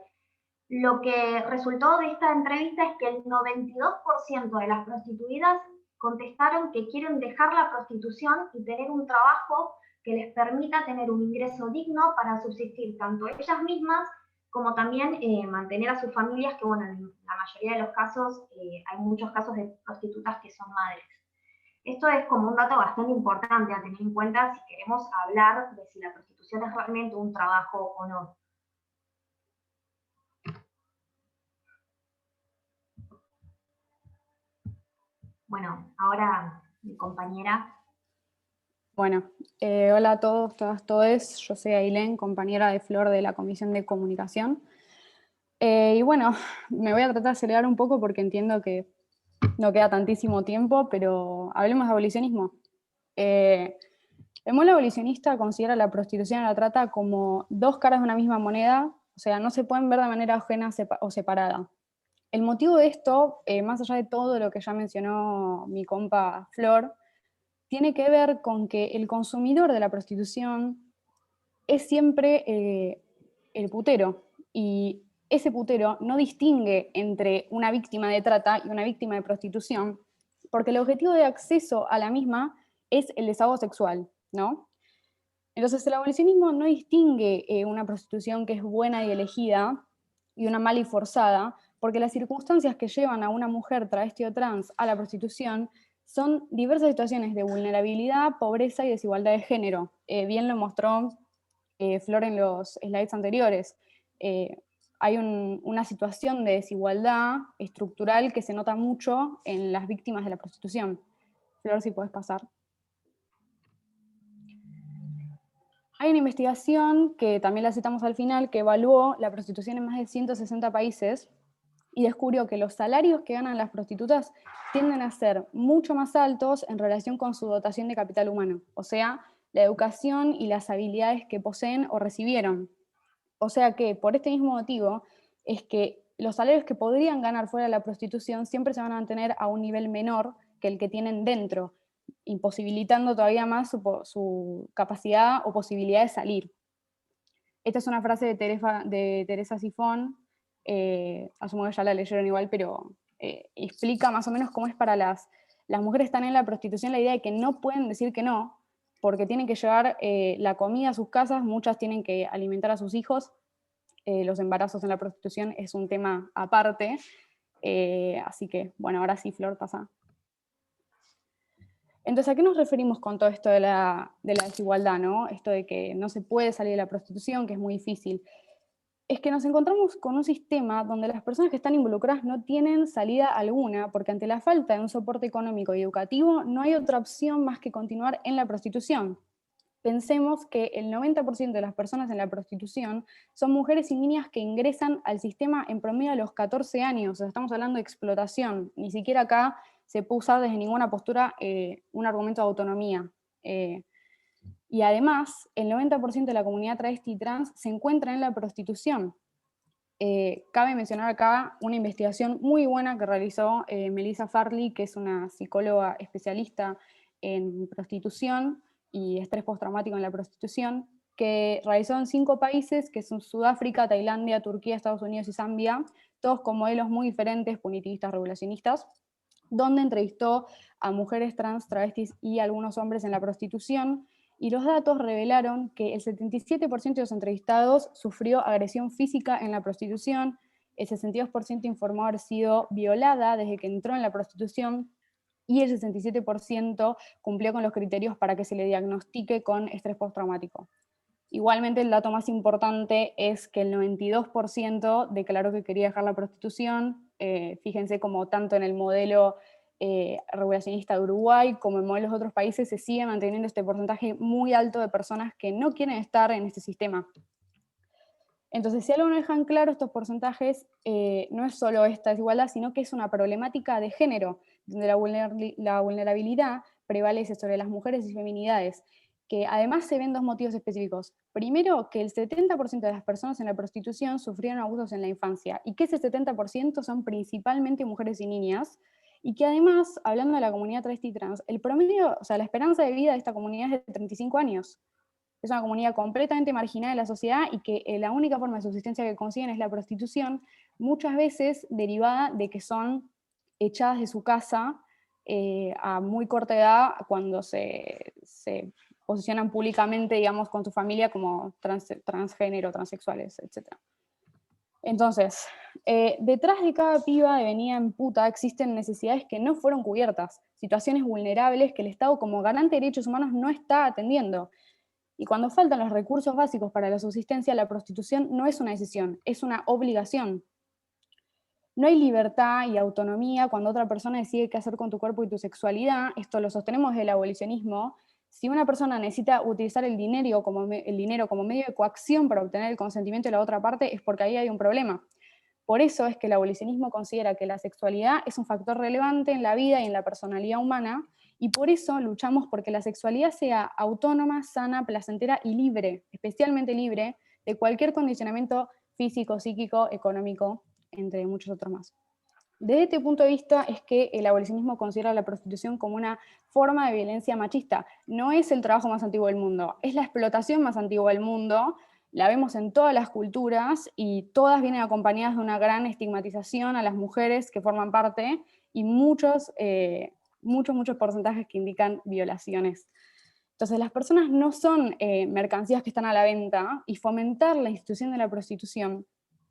S4: Lo que resultó de esta entrevista es que el 92% de las prostituidas contestaron que quieren dejar la prostitución y tener un trabajo que les permita tener un ingreso digno para subsistir tanto ellas mismas como también mantener a sus familias, que bueno, en la mayoría de los casos hay muchos casos de prostitutas que son madres. Esto es como un dato bastante importante a tener en cuenta si queremos hablar de si la prostitución es realmente un trabajo o no. Bueno, ahora mi compañera.
S5: Bueno, hola a todos, todas, todes. Yo soy Ailén, compañera de Flor de la Comisión de Comunicación. Y bueno, me voy a tratar de acelerar un poco porque entiendo que no queda tantísimo tiempo, pero hablemos de abolicionismo. El mundo abolicionista considera la prostitución y la trata como dos caras de una misma moneda, o sea, no se pueden ver de manera ajena o separada. El motivo de esto, más allá de todo lo que ya mencionó mi compa Flor, tiene que ver con que el consumidor de la prostitución es siempre el putero, y ese putero no distingue entre una víctima de trata y una víctima de prostitución, porque el objetivo de acceso a la misma es el desahogo sexual, ¿no? Entonces el abolicionismo no distingue una prostitución que es buena y elegida y una mala y forzada, porque las circunstancias que llevan a una mujer travesti o trans a la prostitución son diversas situaciones de vulnerabilidad, pobreza y desigualdad de género. Bien lo mostró Flor en los slides anteriores. Hay una situación de desigualdad estructural que se nota mucho en las víctimas de la prostitución. Flor, si puedes pasar. Hay una investigación, que también la citamos al final, que evaluó la prostitución en más de 160 países y descubrió que los salarios que ganan las prostitutas tienden a ser mucho más altos en relación con su dotación de capital humano, o sea, la educación y las habilidades que poseen o recibieron. O sea que, por este mismo motivo, es que los salarios que podrían ganar fuera de la prostitución siempre se van a mantener a un nivel menor que el que tienen dentro, imposibilitando todavía más su capacidad o posibilidad de salir. Esta es una frase de Teresa Sifón, asumo que ya la leyeron igual, pero explica más o menos cómo es para las mujeres que están en la prostitución la idea de que no pueden decir que no, porque tienen que llevar la comida a sus casas, muchas tienen que alimentar a sus hijos, los embarazos en la prostitución es un tema aparte, así que, bueno, ahora sí, Flor, pasa. Entonces, ¿a qué nos referimos con todo esto de la desigualdad, ¿no? Esto de que no se puede salir de la prostitución, que es muy difícil. Es que nos encontramos con un sistema donde las personas que están involucradas no tienen salida alguna, porque ante la falta de un soporte económico y educativo, no hay otra opción más que continuar en la prostitución. Pensemos que el 90% de las personas en la prostitución son mujeres y niñas que ingresan al sistema en promedio a los 14 años, o sea, estamos hablando de explotación, ni siquiera acá se puede usar desde ninguna postura un argumento de autonomía. Y además, el 90% de la comunidad travesti y trans se encuentra en la prostitución. Cabe mencionar acá una investigación muy buena que realizó Melissa Farley, que es una psicóloga especialista en prostitución y estrés postraumático en la prostitución, que realizó en 5 países, que son Sudáfrica, Tailandia, Turquía, Estados Unidos y Zambia, todos con modelos muy diferentes, punitivistas, regulacionistas, donde entrevistó a mujeres trans, travestis y algunos hombres en la prostitución, y los datos revelaron que el 77% de los entrevistados sufrió agresión física en la prostitución, el 62% informó haber sido violada desde que entró en la prostitución, y el 67% cumplió con los criterios para que se le diagnostique con estrés postraumático. Igualmente, el dato más importante es que el 92% declaró que quería dejar la prostitución. Fíjense como tanto en el modelo regulacionista de Uruguay como en modelos de otros países se sigue manteniendo este porcentaje muy alto de personas que no quieren estar en este sistema. Entonces, si algo no dejan claro estos porcentajes, no es solo esta desigualdad, sino que es una problemática de género, donde la vulnerabilidad prevalece sobre las mujeres y feminidades, que además se ven 2 motivos específicos. Primero, que el 70% de las personas en la prostitución sufrieron abusos en la infancia, y que ese 70% son principalmente mujeres y niñas, y que además, hablando de la comunidad travesti y trans, el promedio, o sea, la esperanza de vida de esta comunidad es de 35 años. Es una comunidad completamente marginada de la sociedad y que la única forma de subsistencia que consiguen es la prostitución, muchas veces derivada de que son echadas de su casa a muy corta edad cuando se posicionan públicamente, digamos, con su familia como transgénero, transexuales, etc. Entonces, detrás de cada piba devenida en puta existen necesidades que no fueron cubiertas, situaciones vulnerables que el Estado como garante de derechos humanos no está atendiendo. Y cuando faltan los recursos básicos para la subsistencia, la prostitución no es una decisión, es una obligación. No hay libertad y autonomía cuando otra persona decide qué hacer con tu cuerpo y tu sexualidad. Esto lo sostenemos desde el abolicionismo. Si una persona necesita utilizar el dinero como medio de coacción para obtener el consentimiento de la otra parte, es porque ahí hay un problema. Por eso es que el abolicionismo considera que la sexualidad es un factor relevante en la vida y en la personalidad humana, y por eso luchamos porque la sexualidad sea autónoma, sana, placentera y libre, especialmente libre, de cualquier condicionamiento físico, psíquico, económico, entre muchos otros más. Desde este punto de vista es que el abolicionismo considera la prostitución como una forma de violencia machista. No es el trabajo más antiguo del mundo, es la explotación más antigua del mundo. La vemos en todas las culturas y todas vienen acompañadas de una gran estigmatización a las mujeres que forman parte y muchos porcentajes que indican violaciones. Entonces, las personas no son mercancías que están a la venta, y fomentar la institución de la prostitución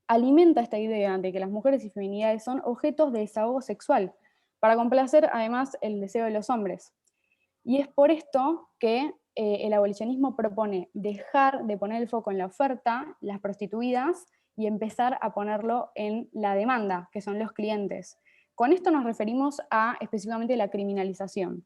S5: alimenta esta idea de que las mujeres y feminidades son objetos de desahogo sexual, para complacer además el deseo de los hombres. Y es por esto que el abolicionismo propone dejar de poner el foco en la oferta, las prostituidas, y empezar a ponerlo en la demanda, que son los clientes. Con esto nos referimos a específicamente la criminalización,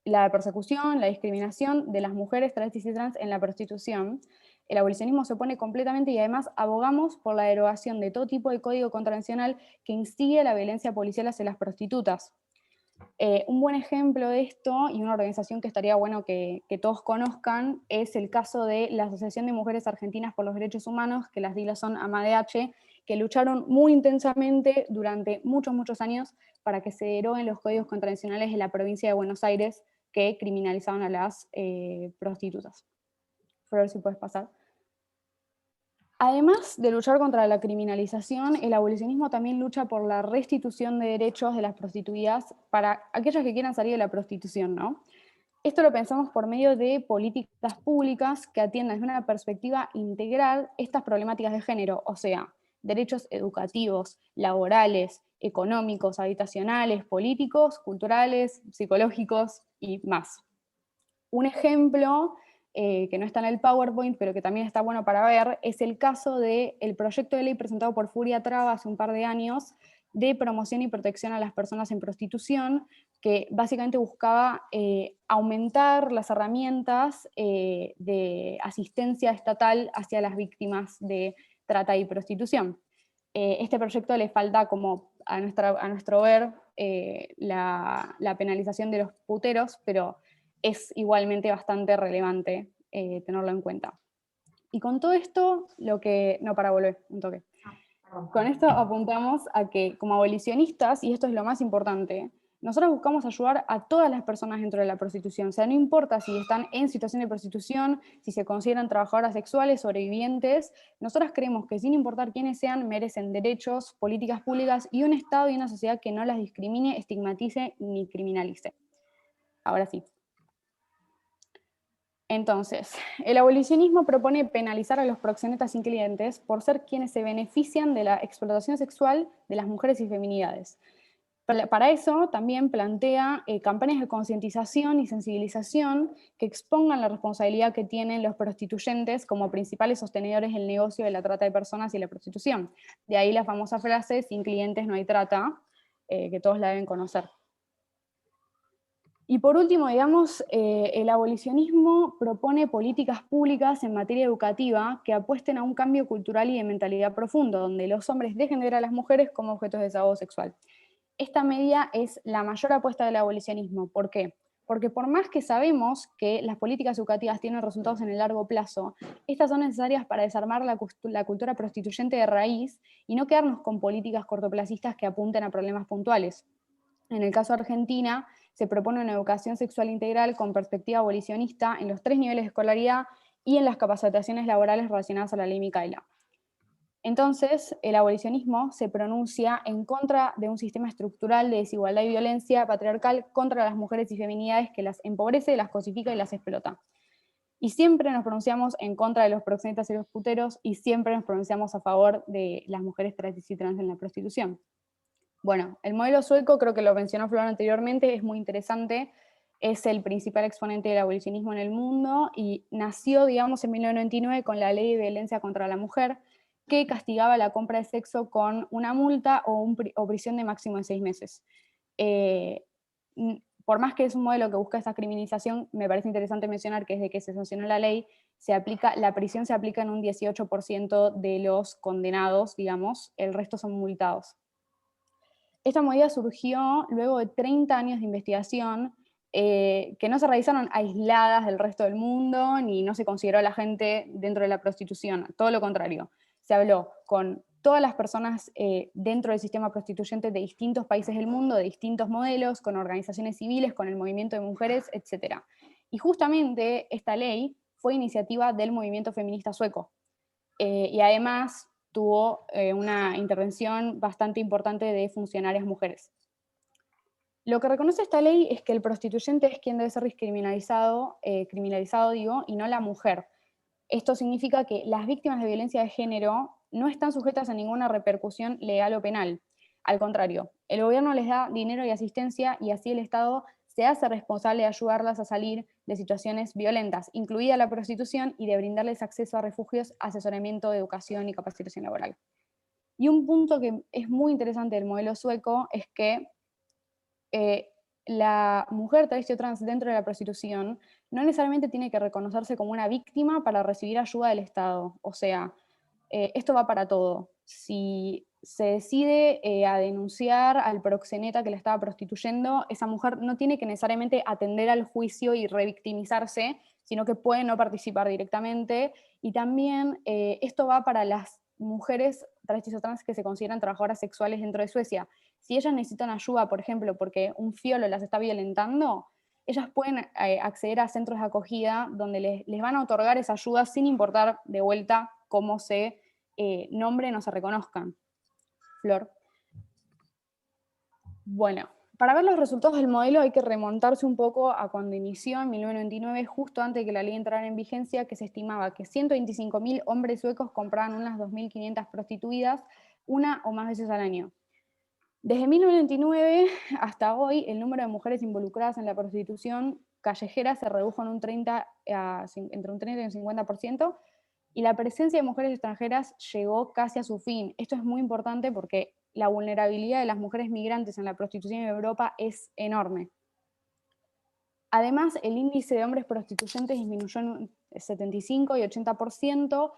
S5: la persecución, la discriminación de las mujeres travestis y trans en la prostitución. El abolicionismo se opone completamente y además abogamos por la derogación de todo tipo de código contravencional que instigue la violencia policial hacia las prostitutas. Un buen ejemplo de esto, y una organización que estaría bueno que todos conozcan, es el caso de la Asociación de Mujeres Argentinas por los Derechos Humanos, que las siglas son AMADH, que lucharon muy intensamente durante muchos años para que se deroguen los códigos contravencionales de la provincia de Buenos Aires que criminalizaban a las prostitutas. Por ver si puedes pasar. Además de luchar contra la criminalización, el abolicionismo también lucha por la restitución de derechos de las prostituidas para aquellas que quieran salir de la prostitución, ¿no? Esto lo pensamos por medio de políticas públicas que atiendan desde una perspectiva integral estas problemáticas de género, o sea, derechos educativos, laborales, económicos, habitacionales, políticos, culturales, psicológicos y más. Un ejemplo que no está en el PowerPoint, pero que también está bueno para ver, es el caso del proyecto de ley presentado por Furia Traba hace un par de años de promoción y protección a las personas en prostitución, que básicamente buscaba aumentar las herramientas de asistencia estatal hacia las víctimas de trata y prostitución. Este proyecto le falta, como a nuestro ver, la penalización de los puteros, pero es igualmente bastante relevante tenerlo en cuenta. Y con todo esto, para volver, un toque. Con esto apuntamos a que como abolicionistas, y esto es lo más importante, nosotros buscamos ayudar a todas las personas dentro de la prostitución, o sea, no importa si están en situación de prostitución, si se consideran trabajadoras sexuales, sobrevivientes, nosotras creemos que sin importar quiénes sean, merecen derechos, políticas públicas y un Estado y una sociedad que no las discrimine, estigmatice ni criminalice. Ahora sí. Entonces, el abolicionismo propone penalizar a los proxenetas sin clientes por ser quienes se benefician de la explotación sexual de las mujeres y feminidades. Para eso también plantea campañas de concientización y sensibilización que expongan la responsabilidad que tienen los prostituyentes como principales sostenedores del negocio de la trata de personas y la prostitución. De ahí la famosa frase, sin clientes no hay trata, que todos la deben conocer. Y por último, digamos, el abolicionismo propone políticas públicas en materia educativa que apuesten a un cambio cultural y de mentalidad profundo, donde los hombres dejen de ver a las mujeres como objetos de desahogo sexual. Esta medida es la mayor apuesta del abolicionismo. ¿Por qué? Porque por más que sabemos que las políticas educativas tienen resultados en el largo plazo, estas son necesarias para desarmar la cultura prostituyente de raíz y no quedarnos con políticas cortoplacistas que apunten a problemas puntuales. En el caso de Argentina, se propone una educación sexual integral con perspectiva abolicionista en los 3 niveles de escolaridad y en las capacitaciones laborales relacionadas a la ley Micaela. Entonces, el abolicionismo se pronuncia en contra de un sistema estructural de desigualdad y violencia patriarcal contra las mujeres y feminidades que las empobrece, las cosifica y las explota. Y siempre nos pronunciamos en contra de los proxenetas y los puteros y siempre nos pronunciamos a favor de las mujeres travestis y trans en la prostitución. Bueno, el modelo sueco, creo que lo mencionó Flor anteriormente, es muy interesante, es el principal exponente del abolicionismo en el mundo y nació, digamos, en 1999 con la ley de violencia contra la mujer, que castigaba la compra de sexo con una multa o prisión de máximo de 6 meses. Por más que es un modelo que busca esa criminalización, me parece interesante mencionar que desde que se sancionó la ley, la prisión se aplica en un 18% de los condenados, digamos, el resto son multados. Esta medida surgió luego de 30 años de investigación que no se realizaron aisladas del resto del mundo, ni no se consideró a la gente dentro de la prostitución, todo lo contrario. Se habló con todas las personas dentro del sistema prostituyente de distintos países del mundo, de distintos modelos, con organizaciones civiles, con el movimiento de mujeres, etc. Y justamente esta ley fue iniciativa del movimiento feminista sueco. Y además tuvo una intervención bastante importante de funcionarias mujeres. Lo que reconoce esta ley es que el prostituyente es quien debe ser criminalizado, y no la mujer. Esto significa que las víctimas de violencia de género no están sujetas a ninguna repercusión legal o penal. Al contrario, el gobierno les da dinero y asistencia y así el Estado se hace responsable de ayudarlas a salir de situaciones violentas, incluida la prostitución, y de brindarles acceso a refugios, asesoramiento, educación y capacitación laboral. Y un punto que es muy interesante del modelo sueco es que la mujer travesti o trans dentro de la prostitución no necesariamente tiene que reconocerse como una víctima para recibir ayuda del Estado. O sea, esto va para todo. Si se decide a denunciar al proxeneta que la estaba prostituyendo, esa mujer no tiene que necesariamente atender al juicio y revictimizarse, sino que puede no participar directamente. Y también esto va para las mujeres travestis o trans que se consideran trabajadoras sexuales dentro de Suecia. Si ellas necesitan ayuda, por ejemplo, porque un fiolo las está violentando, ellas pueden acceder a centros de acogida donde les van a otorgar esa ayuda sin importar de vuelta cómo se nombren o se reconozcan. Flor. Bueno, Para ver los resultados del modelo hay que remontarse un poco a cuando inició en 1999, justo antes de que la ley entrara en vigencia, que se estimaba que 125.000 hombres suecos compraban unas 2.500 prostituidas una o más veces al año. Desde 1999 hasta hoy, el número de mujeres involucradas en la prostitución callejera se redujo en entre un 30 y un 50%, y la presencia de mujeres extranjeras llegó casi a su fin. Esto es muy importante porque la vulnerabilidad de las mujeres migrantes en la prostitución en Europa es enorme. Además, el índice de hombres prostituyentes disminuyó en un 75 y 80%,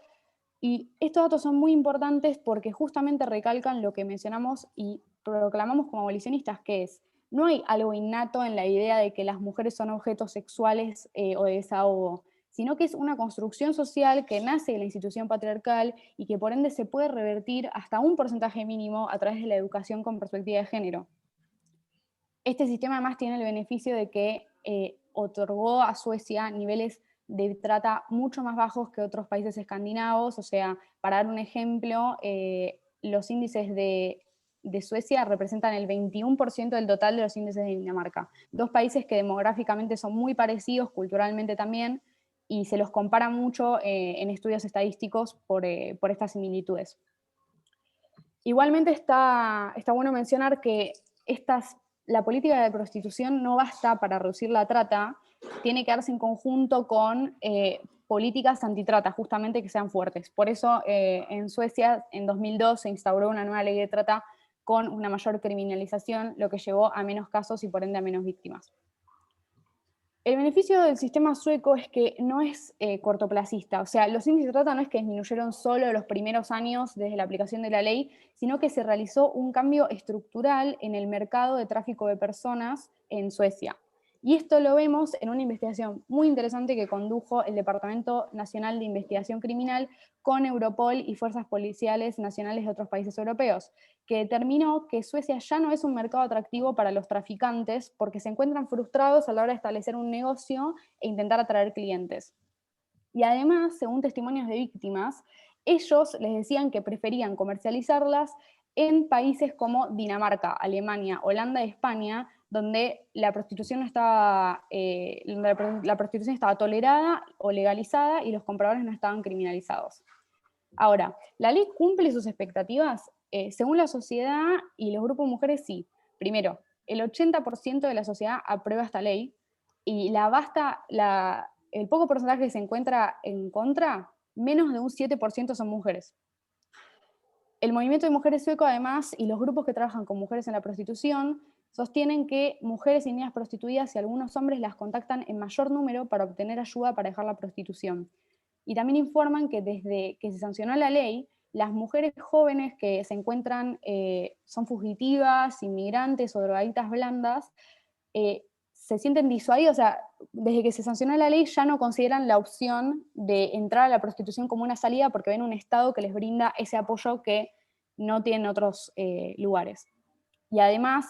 S5: y estos datos son muy importantes porque justamente recalcan lo que mencionamos y proclamamos como abolicionistas, que es, no hay algo innato en la idea de que las mujeres son objetos sexuales o de desahogo, sino que es una construcción social que nace de la institución patriarcal y que por ende se puede revertir hasta un porcentaje mínimo a través de la educación con perspectiva de género. Este sistema además tiene el beneficio de que otorgó a Suecia niveles de trata mucho más bajos que otros países escandinavos. O sea, para dar un ejemplo, los índices de Suecia representan el 21% del total de los índices de Dinamarca. Dos países que demográficamente son muy parecidos, culturalmente también, y se los compara mucho en estudios estadísticos por estas similitudes. Igualmente está bueno mencionar que la política de prostitución no basta para reducir la trata, tiene que darse en conjunto con políticas antitrata, justamente que sean fuertes. Por eso en Suecia en 2002 se instauró una nueva ley de trata con una mayor criminalización, lo que llevó a menos casos y por ende a menos víctimas. El beneficio del sistema sueco es que no es cortoplacista, o sea, los índices de trata no es que disminuyeron solo los primeros años desde la aplicación de la ley, sino que se realizó un cambio estructural en el mercado de tráfico de personas en Suecia. Y esto lo vemos en una investigación muy interesante que condujo el Departamento Nacional de Investigación Criminal con Europol y fuerzas policiales nacionales de otros países europeos, que determinó que Suecia ya no es un mercado atractivo para los traficantes porque se encuentran frustrados a la hora de establecer un negocio e intentar atraer clientes. Y además, según testimonios de víctimas, ellos les decían que preferían comercializarlas en países como Dinamarca, Alemania, Holanda y España, donde la prostitución estaba tolerada o legalizada y los compradores no estaban criminalizados. Ahora, ¿la ley cumple sus expectativas? Según la sociedad y los grupos de mujeres, sí. Primero, el 80% de la sociedad aprueba esta ley y el poco porcentaje que se encuentra en contra, menos de un 7% son mujeres. El movimiento de mujeres sueco, además, y los grupos que trabajan con mujeres en la prostitución, sostienen que mujeres y niñas prostituidas y algunos hombres las contactan en mayor número para obtener ayuda para dejar la prostitución. Y también informan que desde que se sancionó la ley, las mujeres jóvenes que se encuentran, son fugitivas, inmigrantes o drogadictas blandas, se sienten disuadidas, o sea, desde que se sancionó la ley ya no consideran la opción de entrar a la prostitución como una salida porque ven un Estado que les brinda ese apoyo que no tienen otros lugares. Y además,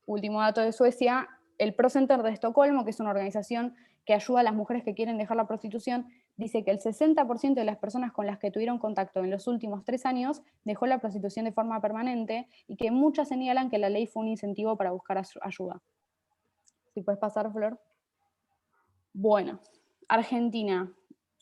S5: último dato de Suecia, el Pro Center de Estocolmo, que es una organización que ayuda a las mujeres que quieren dejar la prostitución, dice que el 60% de las personas con las que tuvieron contacto en los últimos 3 años dejó la prostitución de forma permanente y que muchas señalan que la ley fue un incentivo para buscar ayuda. Si puedes pasar, Flor. Bueno, Argentina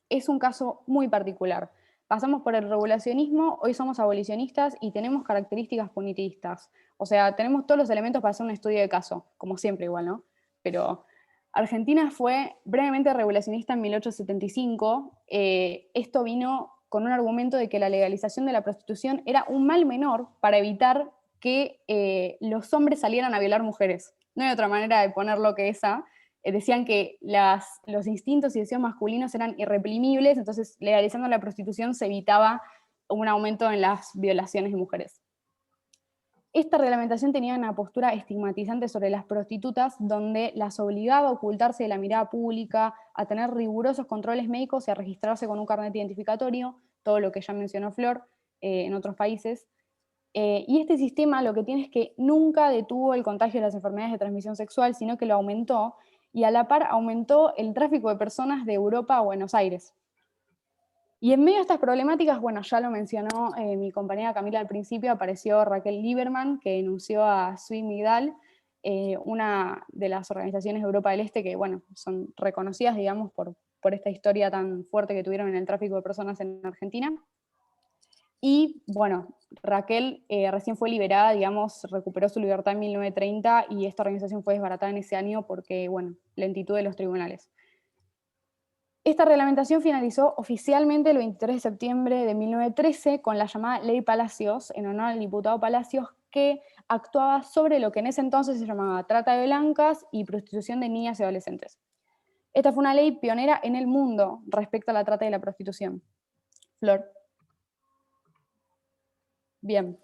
S5: es un caso muy particular. Pasamos por el regulacionismo, hoy somos abolicionistas y tenemos características punitivistas. O sea, tenemos todos los elementos para hacer un estudio de caso, como siempre igual, ¿no? Pero Argentina fue brevemente regulacionista en 1875. Esto vino con un argumento de que la legalización de la prostitución era un mal menor para evitar que los hombres salieran a violar mujeres. No hay otra manera de ponerlo que esa. Decían que los instintos y deseos masculinos eran irreprimibles, entonces legalizando la prostitución se evitaba un aumento en las violaciones de mujeres. Esta reglamentación tenía una postura estigmatizante sobre las prostitutas, donde las obligaba a ocultarse de la mirada pública, a tener rigurosos controles médicos y a registrarse con un carnet identificatorio, todo lo que ya mencionó Flor en otros países. Y este sistema lo que tiene es que nunca detuvo el contagio de las enfermedades de transmisión sexual, sino que lo aumentó, y a la par aumentó el tráfico de personas de Europa a Buenos Aires. Y en medio de estas problemáticas, bueno, ya lo mencionó mi compañera Camila al principio, apareció Raquel Lieberman, que denunció a Sui Migdal, una de las organizaciones de Europa del Este que, bueno, son reconocidas, digamos, por esta historia tan fuerte que tuvieron en el tráfico de personas en Argentina. Y, bueno, Raquel recién fue liberada, digamos, recuperó su libertad en 1930 y esta organización fue desbaratada en ese año porque, bueno, lentitud de los tribunales. Esta reglamentación finalizó oficialmente el 23 de septiembre de 1913 con la llamada Ley Palacios, en honor al diputado Palacios, que actuaba sobre lo que en ese entonces se llamaba trata de blancas y prostitución de niñas y adolescentes. Esta fue una ley pionera en el mundo respecto a la trata y la prostitución. Flor. Bien.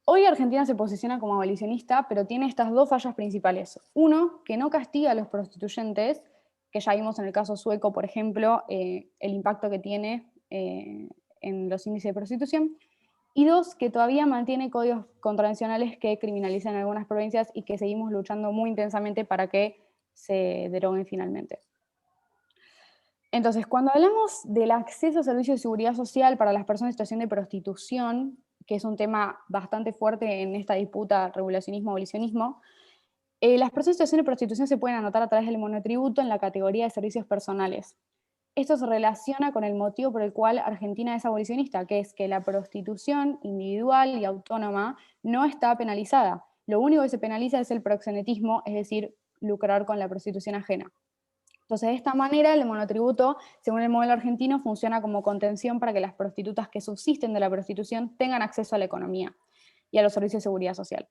S5: Hoy Argentina se posiciona como abolicionista, pero tiene estas dos fallas principales. Uno, que no castiga a los prostituyentes, que ya vimos en el caso sueco, por ejemplo, el impacto que tiene en los índices de prostitución. Y dos, que todavía mantiene códigos contravencionales que criminalizan en algunas provincias y que seguimos luchando muy intensamente para que se deroguen finalmente. Entonces, cuando hablamos del acceso a servicios de seguridad social para las personas en situación de prostitución, que es un tema bastante fuerte en esta disputa regulacionismo-abolicionismo, las personas en situación de prostitución se pueden anotar a través del monotributo en la categoría de servicios personales. Esto se relaciona con el motivo por el cual Argentina es abolicionista, que es que la prostitución individual y autónoma no está penalizada. Lo único que se penaliza es el proxenetismo, es decir, lucrar con la prostitución ajena. Entonces, de esta manera, el monotributo, según el modelo argentino, funciona como contención para que las prostitutas que subsisten de la prostitución tengan acceso a la economía y a los servicios de seguridad social.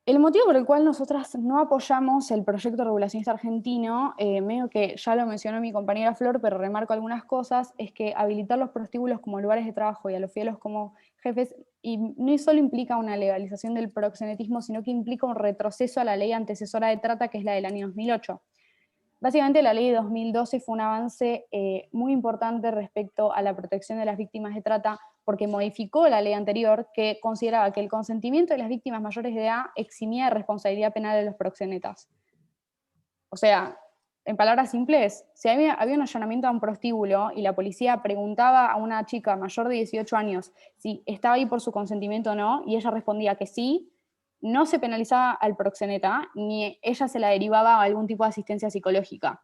S5: El motivo por el cual nosotras no apoyamos el proyecto regulacionista argentino, medio que ya lo mencionó mi compañera Flor, pero remarco algunas cosas, es que habilitar los prostíbulos como lugares de trabajo y a los fielos como jefes, y no solo implica una legalización del proxenetismo, sino que implica un retroceso a la ley antecesora de trata, que es la del año 2008. Básicamente la ley de 2012 fue un avance muy importante respecto a la protección de las víctimas de trata, porque modificó la ley anterior que consideraba que el consentimiento de las víctimas mayores de edad eximía de responsabilidad penal de los proxenetas. O sea, en palabras simples, si había un allanamiento a un prostíbulo y la policía preguntaba a una chica mayor de 18 años si estaba ahí por su consentimiento o no, y ella respondía que sí, no se penalizaba al proxeneta, ni ella se la derivaba a algún tipo de asistencia psicológica.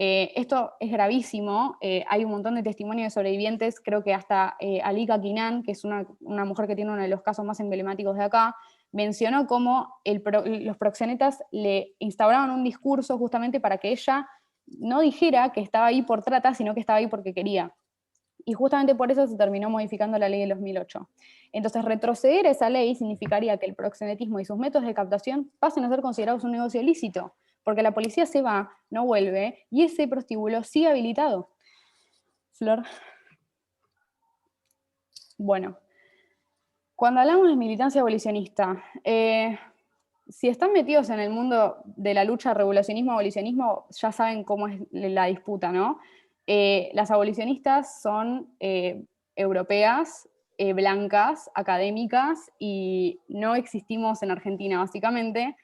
S5: Esto es gravísimo, hay un montón de testimonios de sobrevivientes, creo que hasta Alika Kinan, que es una mujer que tiene uno de los casos más emblemáticos de acá, mencionó cómo los proxenetas le instauraban un discurso justamente para que ella no dijera que estaba ahí por trata, sino que estaba ahí porque quería. Y justamente por eso se terminó modificando la ley de 2008. Entonces, retroceder a esa ley significaría que el proxenetismo y sus métodos de captación pasen a ser considerados un negocio ilícito, porque la policía se va, no vuelve, y ese prostíbulo sigue habilitado. Flor. Bueno, cuando hablamos de militancia abolicionista, si están metidos en el mundo de la lucha regulacionismo-abolicionismo, ya saben cómo es la disputa, ¿no? Las abolicionistas son europeas, blancas, académicas, y no existimos en Argentina, básicamente,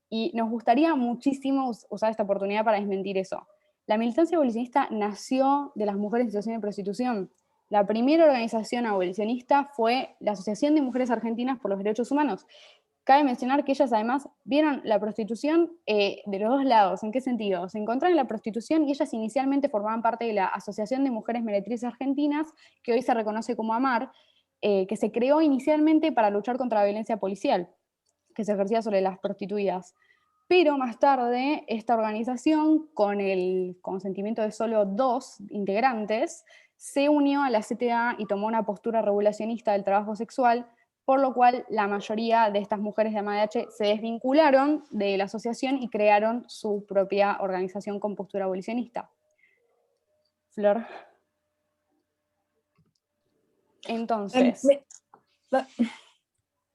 S5: y nos gustaría muchísimo usar esta oportunidad para desmentir eso. La militancia abolicionista nació de las mujeres en situación de prostitución. La primera organización abolicionista fue la Asociación de Mujeres Argentinas por los Derechos Humanos. Cabe mencionar que ellas además vieron la prostitución de los dos lados. ¿En qué sentido? Se encontraron en la prostitución y ellas inicialmente formaban parte de la Asociación de Mujeres Meretrices Argentinas, que hoy se reconoce como AMAR, que se creó inicialmente para luchar contra la violencia policial que se ejercía sobre las prostituidas. Pero más tarde, esta organización, con el consentimiento de solo 2 integrantes, se unió a la CTA y tomó una postura regulacionista del trabajo sexual, por lo cual la mayoría de estas mujeres de AMADH se desvincularon de la asociación y crearon su propia organización con postura abolicionista. Flor. Entonces,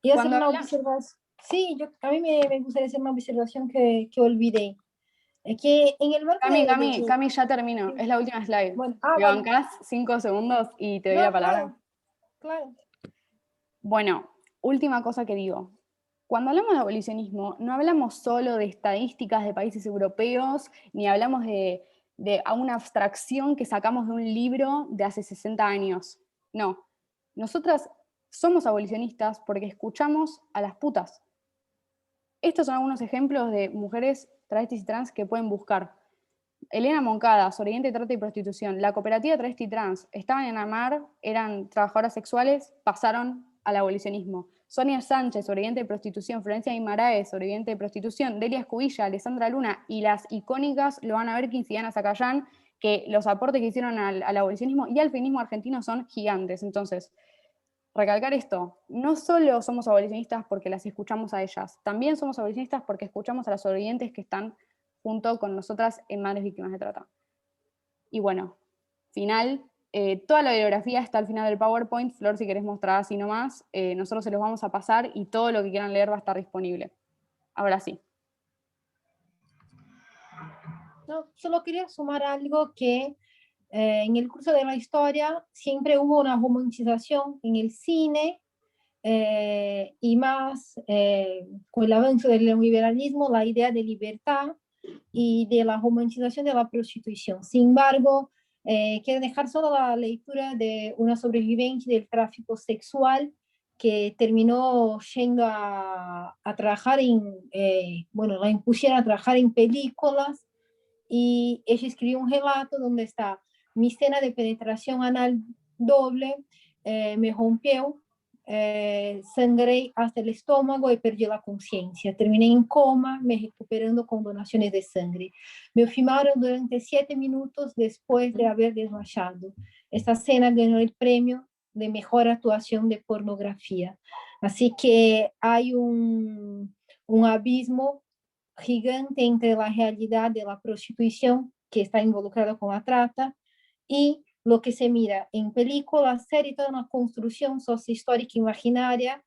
S3: y hacer una observación. Sí, a mí me gustaría hacer una observación que olvidé. Que en el marco
S5: Cami, ya termino. Es la última slide.
S3: Bueno,
S5: ¿Me bancás 5 segundos y te doy la palabra?
S3: Claro.
S5: Bueno, última cosa que digo. Cuando hablamos de abolicionismo, no hablamos solo de estadísticas de países europeos, ni hablamos de una abstracción que sacamos de un libro de hace 60 años. No. Nosotras somos abolicionistas porque escuchamos a las putas. estos son algunos ejemplos de mujeres travestis y trans que pueden buscar. Elena Moncada, sobreviviente de trata y prostitución. La cooperativa travesti trans, estaban en AMAR, eran trabajadoras sexuales, pasaron al abolicionismo. Sonia Sánchez, sobreviviente de prostitución. Florencia Guimaraes, sobreviviente de prostitución. Delia Escubilla, Alessandra Luna y las icónicas Loana Berkins y Diana Zacayán, que los aportes que hicieron al abolicionismo y al feminismo argentino son gigantes. Entonces, recalcar esto, no solo somos abolicionistas porque las escuchamos a ellas, también somos abolicionistas porque escuchamos a las sobrevivientes que están junto con nosotras en Madres Víctimas de Trata. Y bueno, final, toda la bibliografía está al final del PowerPoint. Flor, si querés mostrar así nomás, nosotros se los vamos a pasar y todo lo que quieran leer va a estar disponible. Ahora sí.
S3: No, solo quería sumar algo que en el curso de la historia siempre hubo una romantización en el cine y más con el avance del neoliberalismo, la idea de libertad y de la romantización de la prostitución. Sin embargo, quiero dejar solo la lectura de una sobreviviente del tráfico sexual que terminó yendo a trabajar bueno, la impusieron a trabajar en películas y ella escribió un relato donde está: mi escena de penetración anal doble me rompió, sangré hasta el estómago y perdí la conciencia. Terminé en coma, me recuperando con donaciones de sangre. Me filmaron durante 7 minutos después de haber desmayado. Esta escena ganó el premio de mejor actuación de pornografía. Así que hay un abismo gigante entre la realidad de la prostitución, que está involucrada con la trata, y lo que se mira en películas, series, toda una construcción sociohistórica imaginaria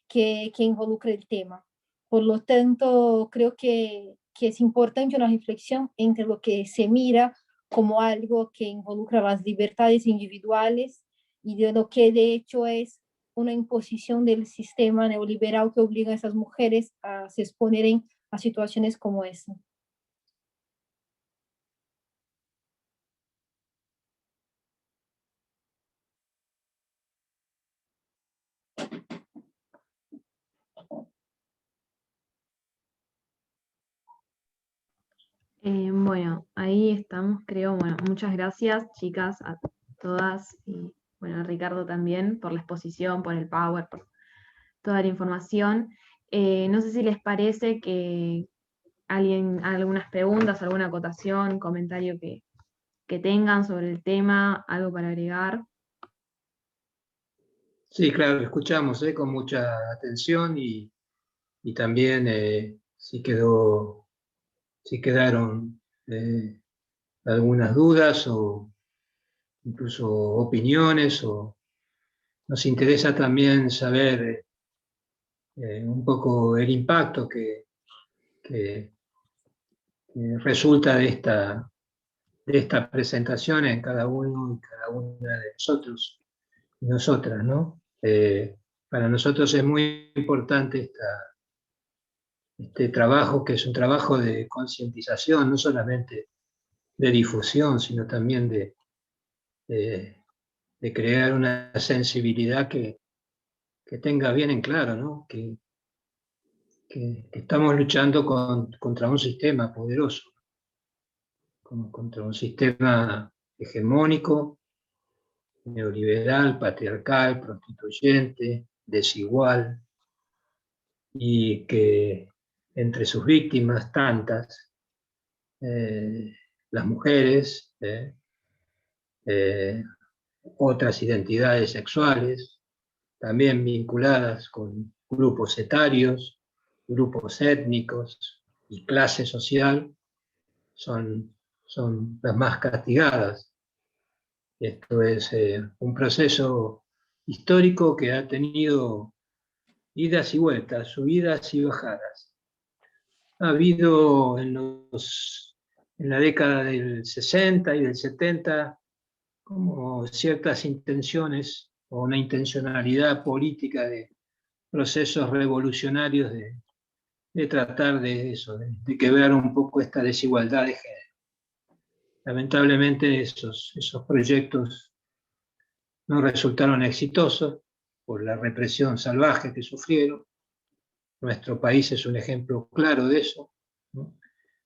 S3: que involucra el tema. Por lo tanto, creo que es importante una reflexión entre lo que se mira como algo que involucra las libertades individuales y de lo que de hecho es una imposición del sistema neoliberal que obliga a esas mujeres a se exponer a situaciones como esa.
S2: Bueno, ahí estamos, creo. Bueno, muchas gracias, chicas, a todas, y bueno, a Ricardo también por la exposición, por el Power, por toda la información. No sé si les parece que algunas preguntas, alguna acotación, comentario que tengan sobre el tema, algo para agregar.
S1: Sí, claro, escuchamos con mucha atención y también si quedaron algunas dudas o incluso opiniones, o nos interesa también saber un poco el impacto que resulta de esta presentación en cada uno y cada una de nosotros y nosotras, ¿no? Para nosotros es muy importante este trabajo, que es un trabajo de concientización, no solamente de difusión, sino también de crear una sensibilidad que tenga bien en claro, ¿no? Que estamos luchando contra un sistema poderoso, contra un sistema hegemónico, neoliberal, patriarcal, prostituyente, desigual, y que entre sus víctimas, tantas, las mujeres, otras identidades sexuales, también vinculadas con grupos etarios, grupos étnicos y clase social, son las más castigadas. Esto es un proceso histórico que ha tenido idas y vueltas, subidas y bajadas. Ha habido en la década del 60 y del 70 como ciertas intenciones o una intencionalidad política de procesos revolucionarios de tratar de eso, de quebrar un poco esta desigualdad de género. Lamentablemente esos proyectos no resultaron exitosos por la represión salvaje que sufrieron, nuestro país es un ejemplo claro de eso, ¿no?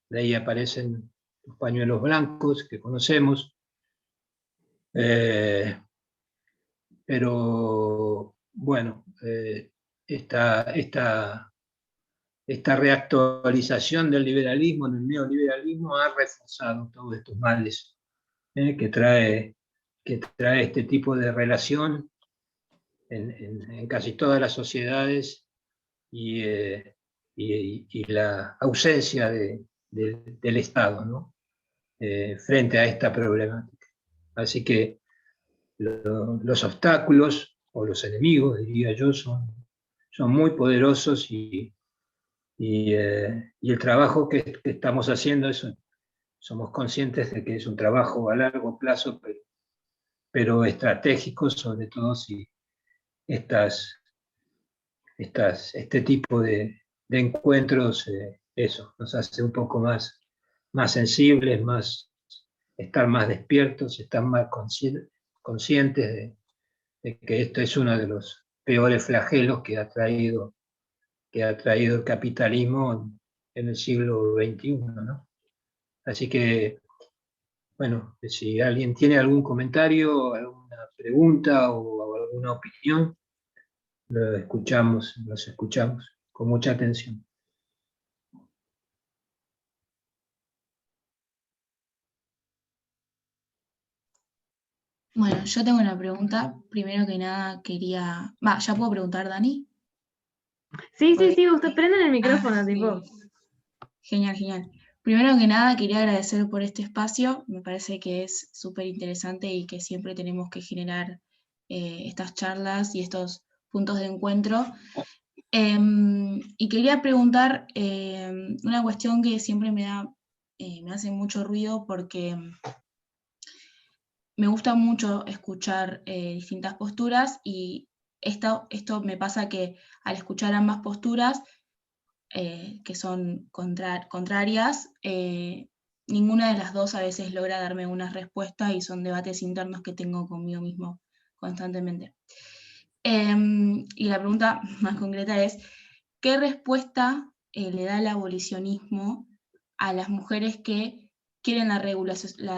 S1: De ahí aparecen los pañuelos blancos que conocemos, pero bueno, esta reactualización del liberalismo, del neoliberalismo, ha reforzado todos estos males que trae este tipo de relación en casi todas las sociedades y la ausencia del Estado, ¿no? Frente a esta problemática. Así que los obstáculos o los enemigos, diría yo, son muy poderosos y el trabajo que estamos haciendo, somos conscientes de que es un trabajo a largo plazo, pero estratégico, sobre todo si este tipo de encuentros, eso, nos hace un poco más sensibles, estar más despiertos, estar más conscientes de que esto es uno de los peores flagelos que ha traído el capitalismo en el siglo XXI, ¿no? Así que, bueno, si alguien tiene algún comentario, alguna pregunta o alguna opinión, los escuchamos con mucha atención.
S6: Bueno, yo tengo una pregunta. Primero que nada quería... ¿ya puedo preguntar, Dani?
S2: Sí, usted prende el micrófono,
S6: sí.
S2: tipo.
S6: Genial, genial. Primero que nada quería agradecer por este espacio. Me parece que es súper interesante y que siempre tenemos que generar estas charlas y estos puntos de encuentro. Y quería preguntar una cuestión que siempre me hace mucho ruido porque me gusta mucho escuchar distintas posturas y esto me pasa que al escuchar ambas posturas, que son contrarias, ninguna de las dos a veces logra darme una respuesta y son debates internos que tengo conmigo mismo constantemente. Y la pregunta más concreta es, ¿qué respuesta le da el abolicionismo a las mujeres que quieren la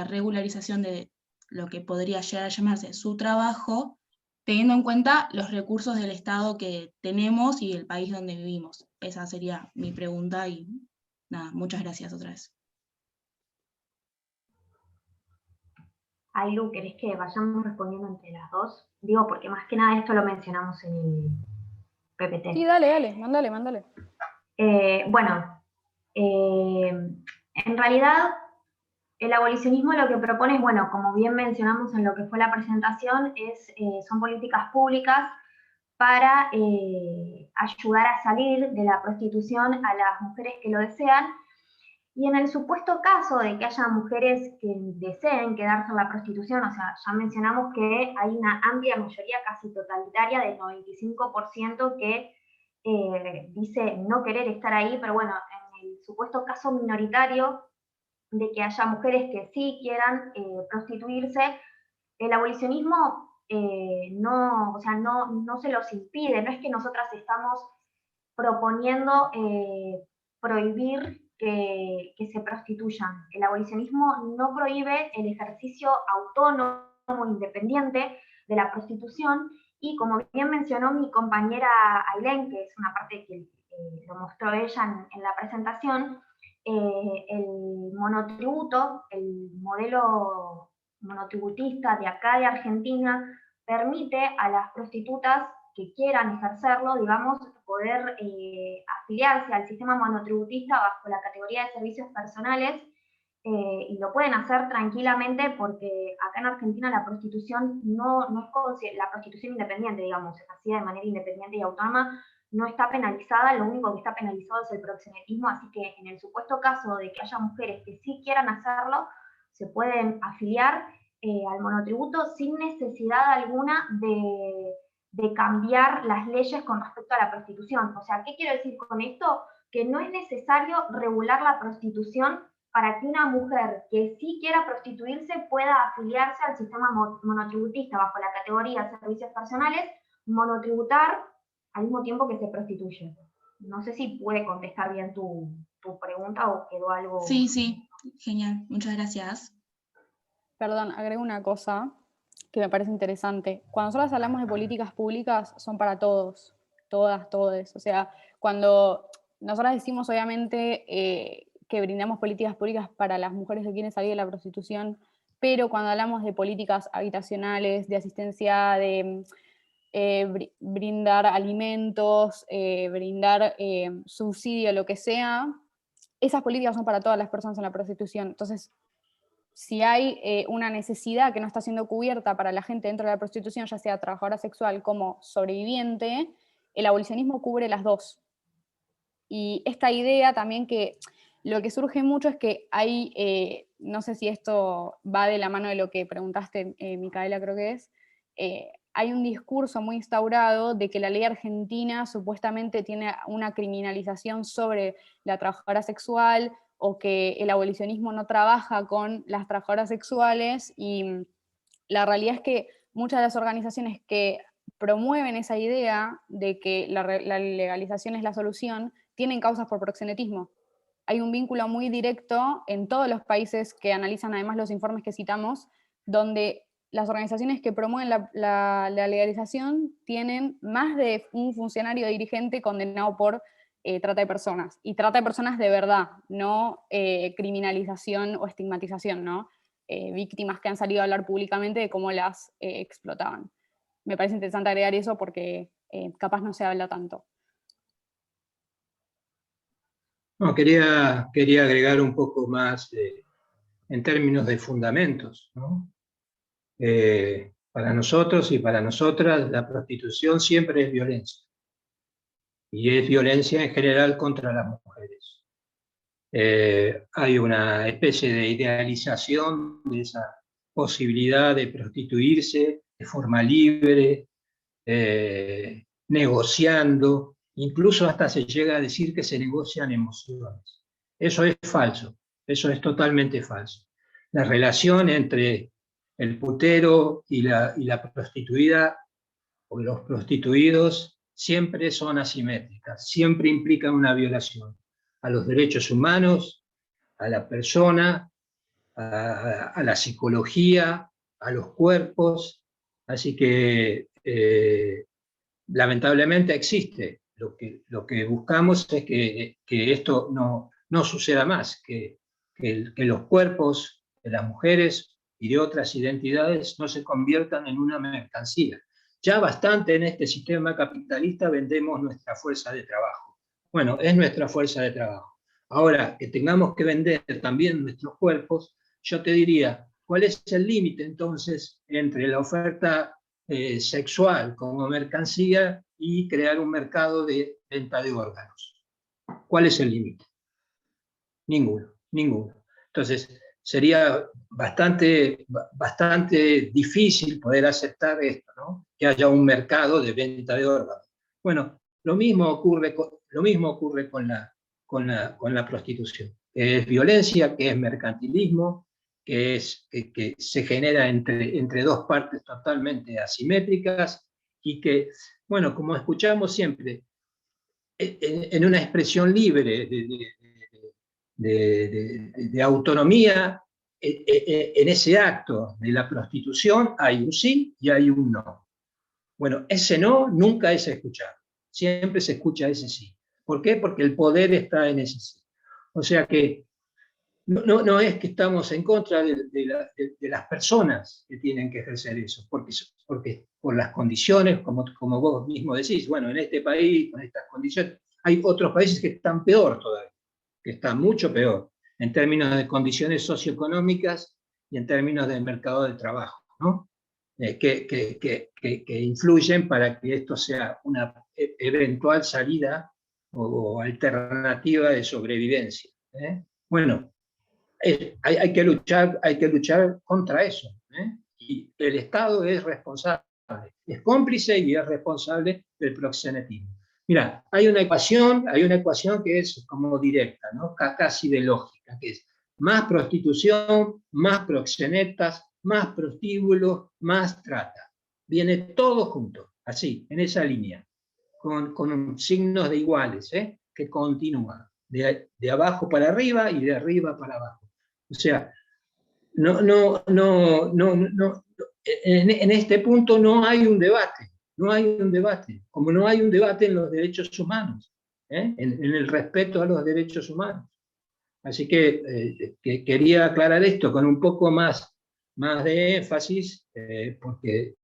S6: regularización de lo que podría llegar a llamarse su trabajo, teniendo en cuenta los recursos del Estado que tenemos y el país donde vivimos? Esa sería mi pregunta y nada, muchas gracias otra vez.
S4: Ailu, ¿querés que vayamos respondiendo entre las dos? Digo, porque más que nada esto lo mencionamos en el PPT.
S5: Sí, dale, mándale.
S4: Bueno, en realidad el abolicionismo lo que propone es, bueno, como bien mencionamos en lo que fue la presentación, son políticas públicas para ayudar a salir de la prostitución a las mujeres que lo desean. Y en el supuesto caso de que haya mujeres que deseen quedarse en la prostitución, o sea, ya mencionamos que hay una amplia mayoría, casi totalitaria, del 95% que dice no querer estar ahí, pero bueno, en el supuesto caso minoritario de que haya mujeres que sí quieran prostituirse, el abolicionismo no se los impide, no es que nosotras estamos proponiendo prohibir que se prostituyan. El abolicionismo no prohíbe el ejercicio autónomo, independiente de la prostitución, y como bien mencionó mi compañera Ailén, que es una parte que lo mostró ella en la presentación, el monotributo, el modelo monotributista de acá de Argentina, permite a las prostitutas que quieran ejercerlo, digamos, poder afiliarse al sistema monotributista bajo la categoría de servicios personales, y lo pueden hacer tranquilamente porque acá en Argentina la prostitución no es la prostitución independiente, digamos, ejercida de manera independiente y autónoma, no está penalizada, lo único que está penalizado es el proxenetismo, así que en el supuesto caso de que haya mujeres que sí quieran hacerlo, se pueden afiliar al monotributo sin necesidad alguna de cambiar las leyes con respecto a la prostitución. O sea, ¿qué quiero decir con esto? Que no es necesario regular la prostitución para que una mujer que sí quiera prostituirse pueda afiliarse al sistema monotributista bajo la categoría de servicios personales, monotributar al mismo tiempo que se prostituye. No sé si pude contestar bien tu pregunta o quedó algo...
S6: Sí, sí, genial, muchas gracias.
S5: Perdón, agrego una cosa que me parece interesante. Cuando nosotros hablamos de políticas públicas, son para todos, todas, todes. O sea, cuando nosotros decimos, obviamente, que brindamos políticas públicas para las mujeres que quieren salir de la prostitución, pero cuando hablamos de políticas habitacionales, de asistencia, de brindar alimentos, brindar subsidio, lo que sea, esas políticas son para todas las personas en la prostitución. Entonces, si hay una necesidad que no está siendo cubierta para la gente dentro de la prostitución, ya sea trabajadora sexual como sobreviviente, el abolicionismo cubre las dos. Y esta idea también que lo que surge mucho es que hay, no sé si esto va de la mano de lo que preguntaste, Micaela, creo que es, hay un discurso muy instaurado de que la ley argentina supuestamente tiene una criminalización sobre la trabajadora sexual, o que el abolicionismo no trabaja con las trabajadoras sexuales, y la realidad es que muchas de las organizaciones que promueven esa idea de que la legalización es la solución, tienen causas por proxenetismo. Hay un vínculo muy directo en todos los países que analizan además los informes que citamos, donde las organizaciones que promueven la legalización tienen más de un funcionario dirigente condenado por trata de personas, y trata de personas de verdad, no criminalización o estigmatización, ¿no? Víctimas que han salido a hablar públicamente de cómo las explotaban. Me parece interesante agregar eso porque capaz no se habla tanto.
S1: No, quería agregar un poco más en términos de fundamentos, ¿no? Para nosotros y para nosotras la prostitución siempre es violencia, y es violencia en general contra las mujeres. Hay una especie de idealización de esa posibilidad de prostituirse de forma libre, negociando, incluso hasta se llega a decir que se negocian emociones. Eso es falso, eso es totalmente falso. La relación entre el putero y la prostituida o los prostituidos siempre son asimétricas, siempre implican una violación a los derechos humanos, a la persona, a la psicología, a los cuerpos. Así que lamentablemente existe. Lo que buscamos es que esto no suceda más, que los cuerpos de las mujeres y de otras identidades no se conviertan en una mercancía. Ya bastante en este sistema capitalista vendemos nuestra fuerza de trabajo. Bueno, es nuestra fuerza de trabajo. Ahora, que tengamos que vender también nuestros cuerpos, yo te diría, ¿cuál es el límite entonces entre la oferta sexual como mercancía y crear un mercado de venta de órganos? ¿Cuál es el límite? Ninguno, ninguno. Entonces, sería bastante difícil poder aceptar esto, ¿no? Que haya un mercado de venta de órganos. Bueno, lo mismo ocurre con la prostitución, que es violencia, que es mercantilismo, que se genera entre dos partes totalmente asimétricas, y que, bueno, como escuchamos siempre, en una expresión libre de autonomía, en ese acto de la prostitución hay un sí y hay un no. Bueno, ese no nunca es escuchado, siempre se escucha ese sí. ¿Por qué? Porque el poder está en ese sí. O sea que no es que estamos en contra de las personas que tienen que ejercer eso, porque por las condiciones, como vos mismo decís, bueno, en este país, con estas condiciones, hay otros países que están peor todavía, que están mucho peor, en términos de condiciones socioeconómicas y en términos del mercado de trabajo, ¿no? Que influyen para que esto sea una eventual salida o alternativa de sobrevivencia. Bueno, hay que luchar contra eso. Y el Estado es responsable, es cómplice y es responsable del proxenetismo. Mira, hay una ecuación que es como directa, ¿no? Casi de lógica, que es más prostitución, más proxenetas, más prostíbulos, más trata. Viene todo junto, así, en esa línea. con signos de iguales, que continúa, de abajo para arriba y de arriba para abajo. O sea, en este punto no hay un debate, como no hay un debate en los derechos humanos, en el respeto a los derechos humanos. Así que quería aclarar esto con un poco más de énfasis, porque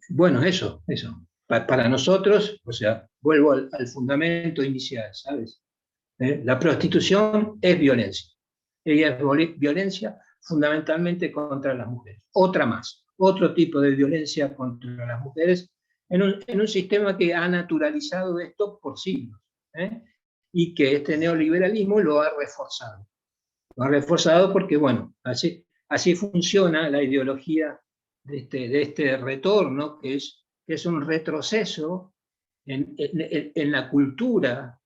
S1: bueno, eso. Para nosotros, o sea, vuelvo al fundamento inicial, ¿sabes? La prostitución es violencia. Ella es violencia fundamentalmente contra las mujeres. Otro tipo de violencia contra las mujeres en un sistema que ha naturalizado esto por siglos, y que este neoliberalismo lo ha reforzado. Lo ha reforzado porque, bueno, así funciona la ideología de este retorno, que es un retroceso en la cultura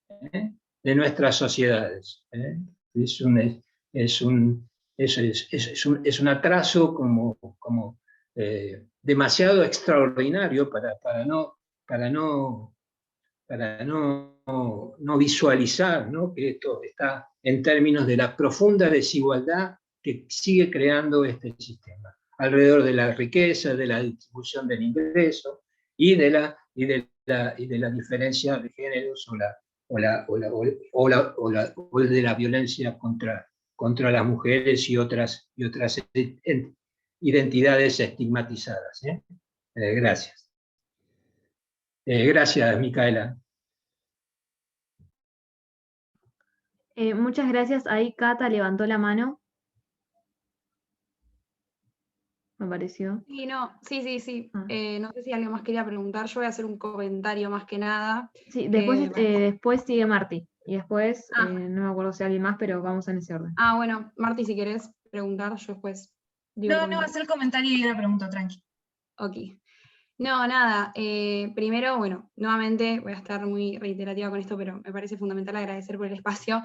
S1: de nuestras sociedades. Es un atraso como demasiado extraordinario para no visualizar, ¿no?, que esto está en términos de la profunda desigualdad que sigue creando este sistema, alrededor de la riqueza, de la distribución del ingreso y de la diferencia de géneros o de la violencia contra las mujeres y otras identidades estigmatizadas. Gracias. Gracias, Micaela.
S2: Muchas gracias. Ahí Cata levantó la mano. Me pareció.
S7: Sí, no, sí.
S2: Ah.
S7: No sé si alguien más quería preguntar. Yo voy a hacer un comentario más que nada.
S2: Sí, después sigue Marti. Y después, no me acuerdo si alguien más, pero vamos en ese orden.
S7: Bueno, Marti, si querés preguntar, yo después digo.
S8: No, hacer el comentario y una pregunta, tranqui.
S7: Ok. No, nada. Primero, bueno, nuevamente voy a estar muy reiterativa con esto, pero me parece fundamental agradecer por el espacio.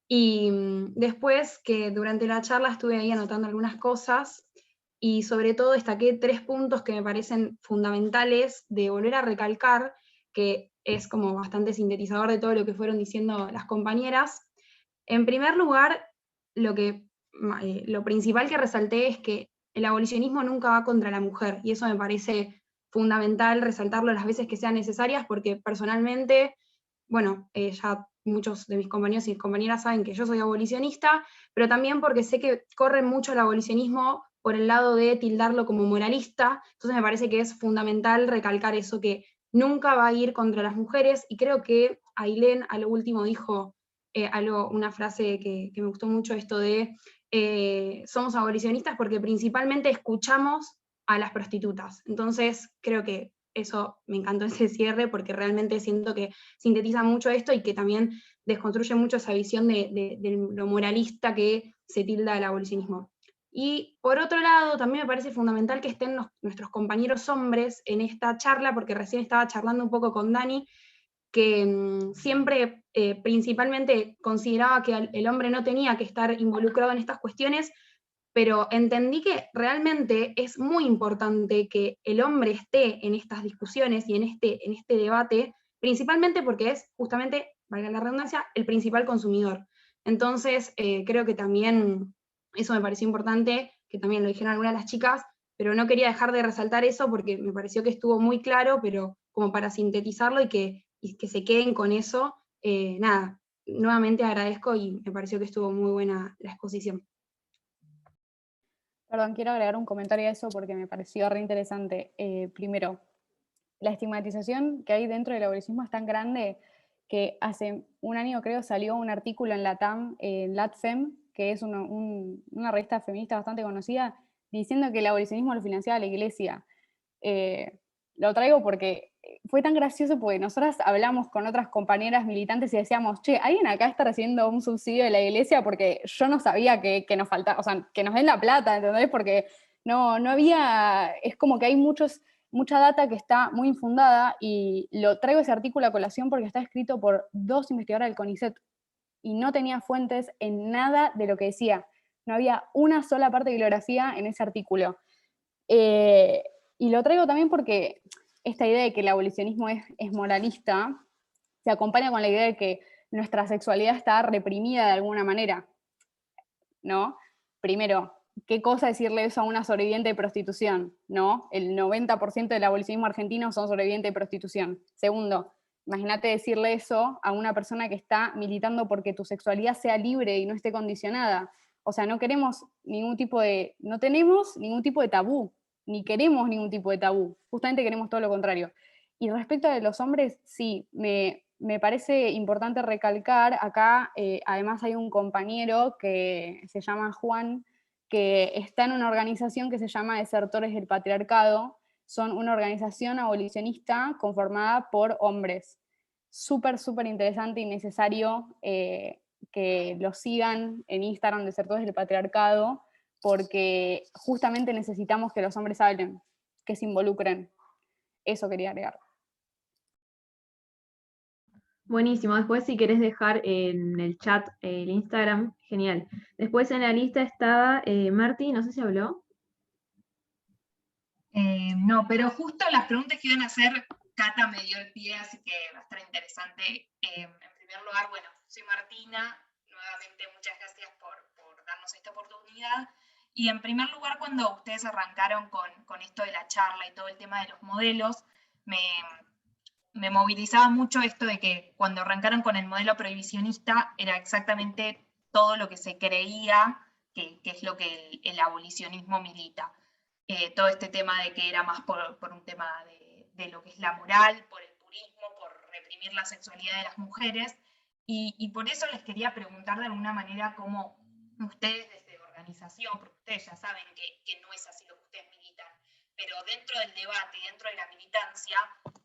S7: Y después que durante la charla estuve ahí anotando algunas cosas y sobre todo destaqué 3 puntos que me parecen fundamentales de volver a recalcar, que es como bastante sintetizador de todo lo que fueron diciendo las compañeras. En primer lugar, lo principal que resalté es que el abolicionismo nunca va contra la mujer, y eso me parece fundamental resaltarlo las veces que sean necesarias, porque personalmente, bueno, ya muchos de mis compañeros y compañeras saben que yo soy abolicionista, pero también porque sé que corre mucho el abolicionismo por el lado de tildarlo como moralista, entonces me parece que es fundamental recalcar eso, que nunca va a ir contra las mujeres, y creo que Ailén a lo último dijo una frase que me gustó mucho, esto de somos abolicionistas porque principalmente escuchamos a las prostitutas. Entonces creo que eso me encantó, ese cierre, porque realmente siento que sintetiza mucho esto y que también desconstruye mucho esa visión de lo moralista que se tilda el abolicionismo. Y por otro lado, también me parece fundamental que estén nuestros compañeros hombres en esta charla, porque recién estaba charlando un poco con Dani, que siempre principalmente consideraba que el hombre no tenía que estar involucrado en estas cuestiones, pero entendí que realmente es muy importante que el hombre esté en estas discusiones y en este debate, principalmente porque es justamente, valga la redundancia, el principal consumidor. Entonces, creo que también eso me pareció importante, que también lo dijeron algunas de las chicas, pero no quería dejar de resaltar eso porque me pareció que estuvo muy claro, pero como para sintetizarlo y que se queden con eso, nada, nuevamente agradezco y me pareció que estuvo muy buena la exposición.
S5: Perdón, quiero agregar un comentario a eso porque me pareció re interesante. Primero, la estigmatización que hay dentro del abolicionismo es tan grande que hace un año, creo, salió un artículo en la TAM, en LatFem, que es una revista feminista bastante conocida, diciendo que el abolicionismo lo financiaba la iglesia. Lo traigo porque fue tan gracioso, porque nosotras hablamos con otras compañeras militantes y decíamos, che, ¿alguien acá está recibiendo un subsidio de la iglesia? Porque yo no sabía que nos faltaba, o sea, que nos den la plata, ¿entendés? Porque no había, es como que hay mucha data que está muy infundada, y lo traigo ese artículo a colación porque está escrito por 2 investigadoras del CONICET y no tenía fuentes en nada de lo que decía. No había una sola parte de bibliografía en ese artículo. Y lo traigo también porque esta idea de que el abolicionismo es moralista se acompaña con la idea de que nuestra sexualidad está reprimida de alguna manera, ¿no? Primero, ¿qué cosa decirle eso a una sobreviviente de prostitución? ¿No? El 90% del abolicionismo argentino son sobrevivientes de prostitución. Segundo, imagínate decirle eso a una persona que está militando porque tu sexualidad sea libre y no esté condicionada. O sea, no tenemos ningún tipo de tabú, ni queremos ningún tipo de tabú. Justamente queremos todo lo contrario. Y respecto a los hombres, sí, me parece importante recalcar, acá además hay un compañero que se llama Juan, que está en una organización que se llama Desertores del Patriarcado. Son una organización abolicionista conformada por hombres. Súper, súper interesante y necesario que lo sigan en Instagram, Desertores del Patriarcado, porque justamente necesitamos que los hombres hablen, que se involucren. Eso quería agregar.
S2: Buenísimo, después si querés dejar en el chat el Instagram, genial. Después en la lista está Marti, no sé si habló.
S8: No, pero justo las preguntas que iban a hacer, Cata me dio el pie, así que va a estar interesante. En primer lugar, bueno, soy Martina, nuevamente muchas gracias por darnos esta oportunidad. Y en primer lugar, cuando ustedes arrancaron con esto de la charla y todo el tema de los modelos, me movilizaba mucho esto de que cuando arrancaron con el modelo prohibicionista era exactamente todo lo que se creía que es lo que el abolicionismo milita. Todo este tema de que era más por un tema de lo que es la moral, por el purismo, por reprimir la sexualidad de las mujeres, y por eso les quería preguntar de alguna manera cómo ustedes desde organización, porque ustedes ya saben que no es así lo que ustedes militan, pero dentro del debate y dentro de la militancia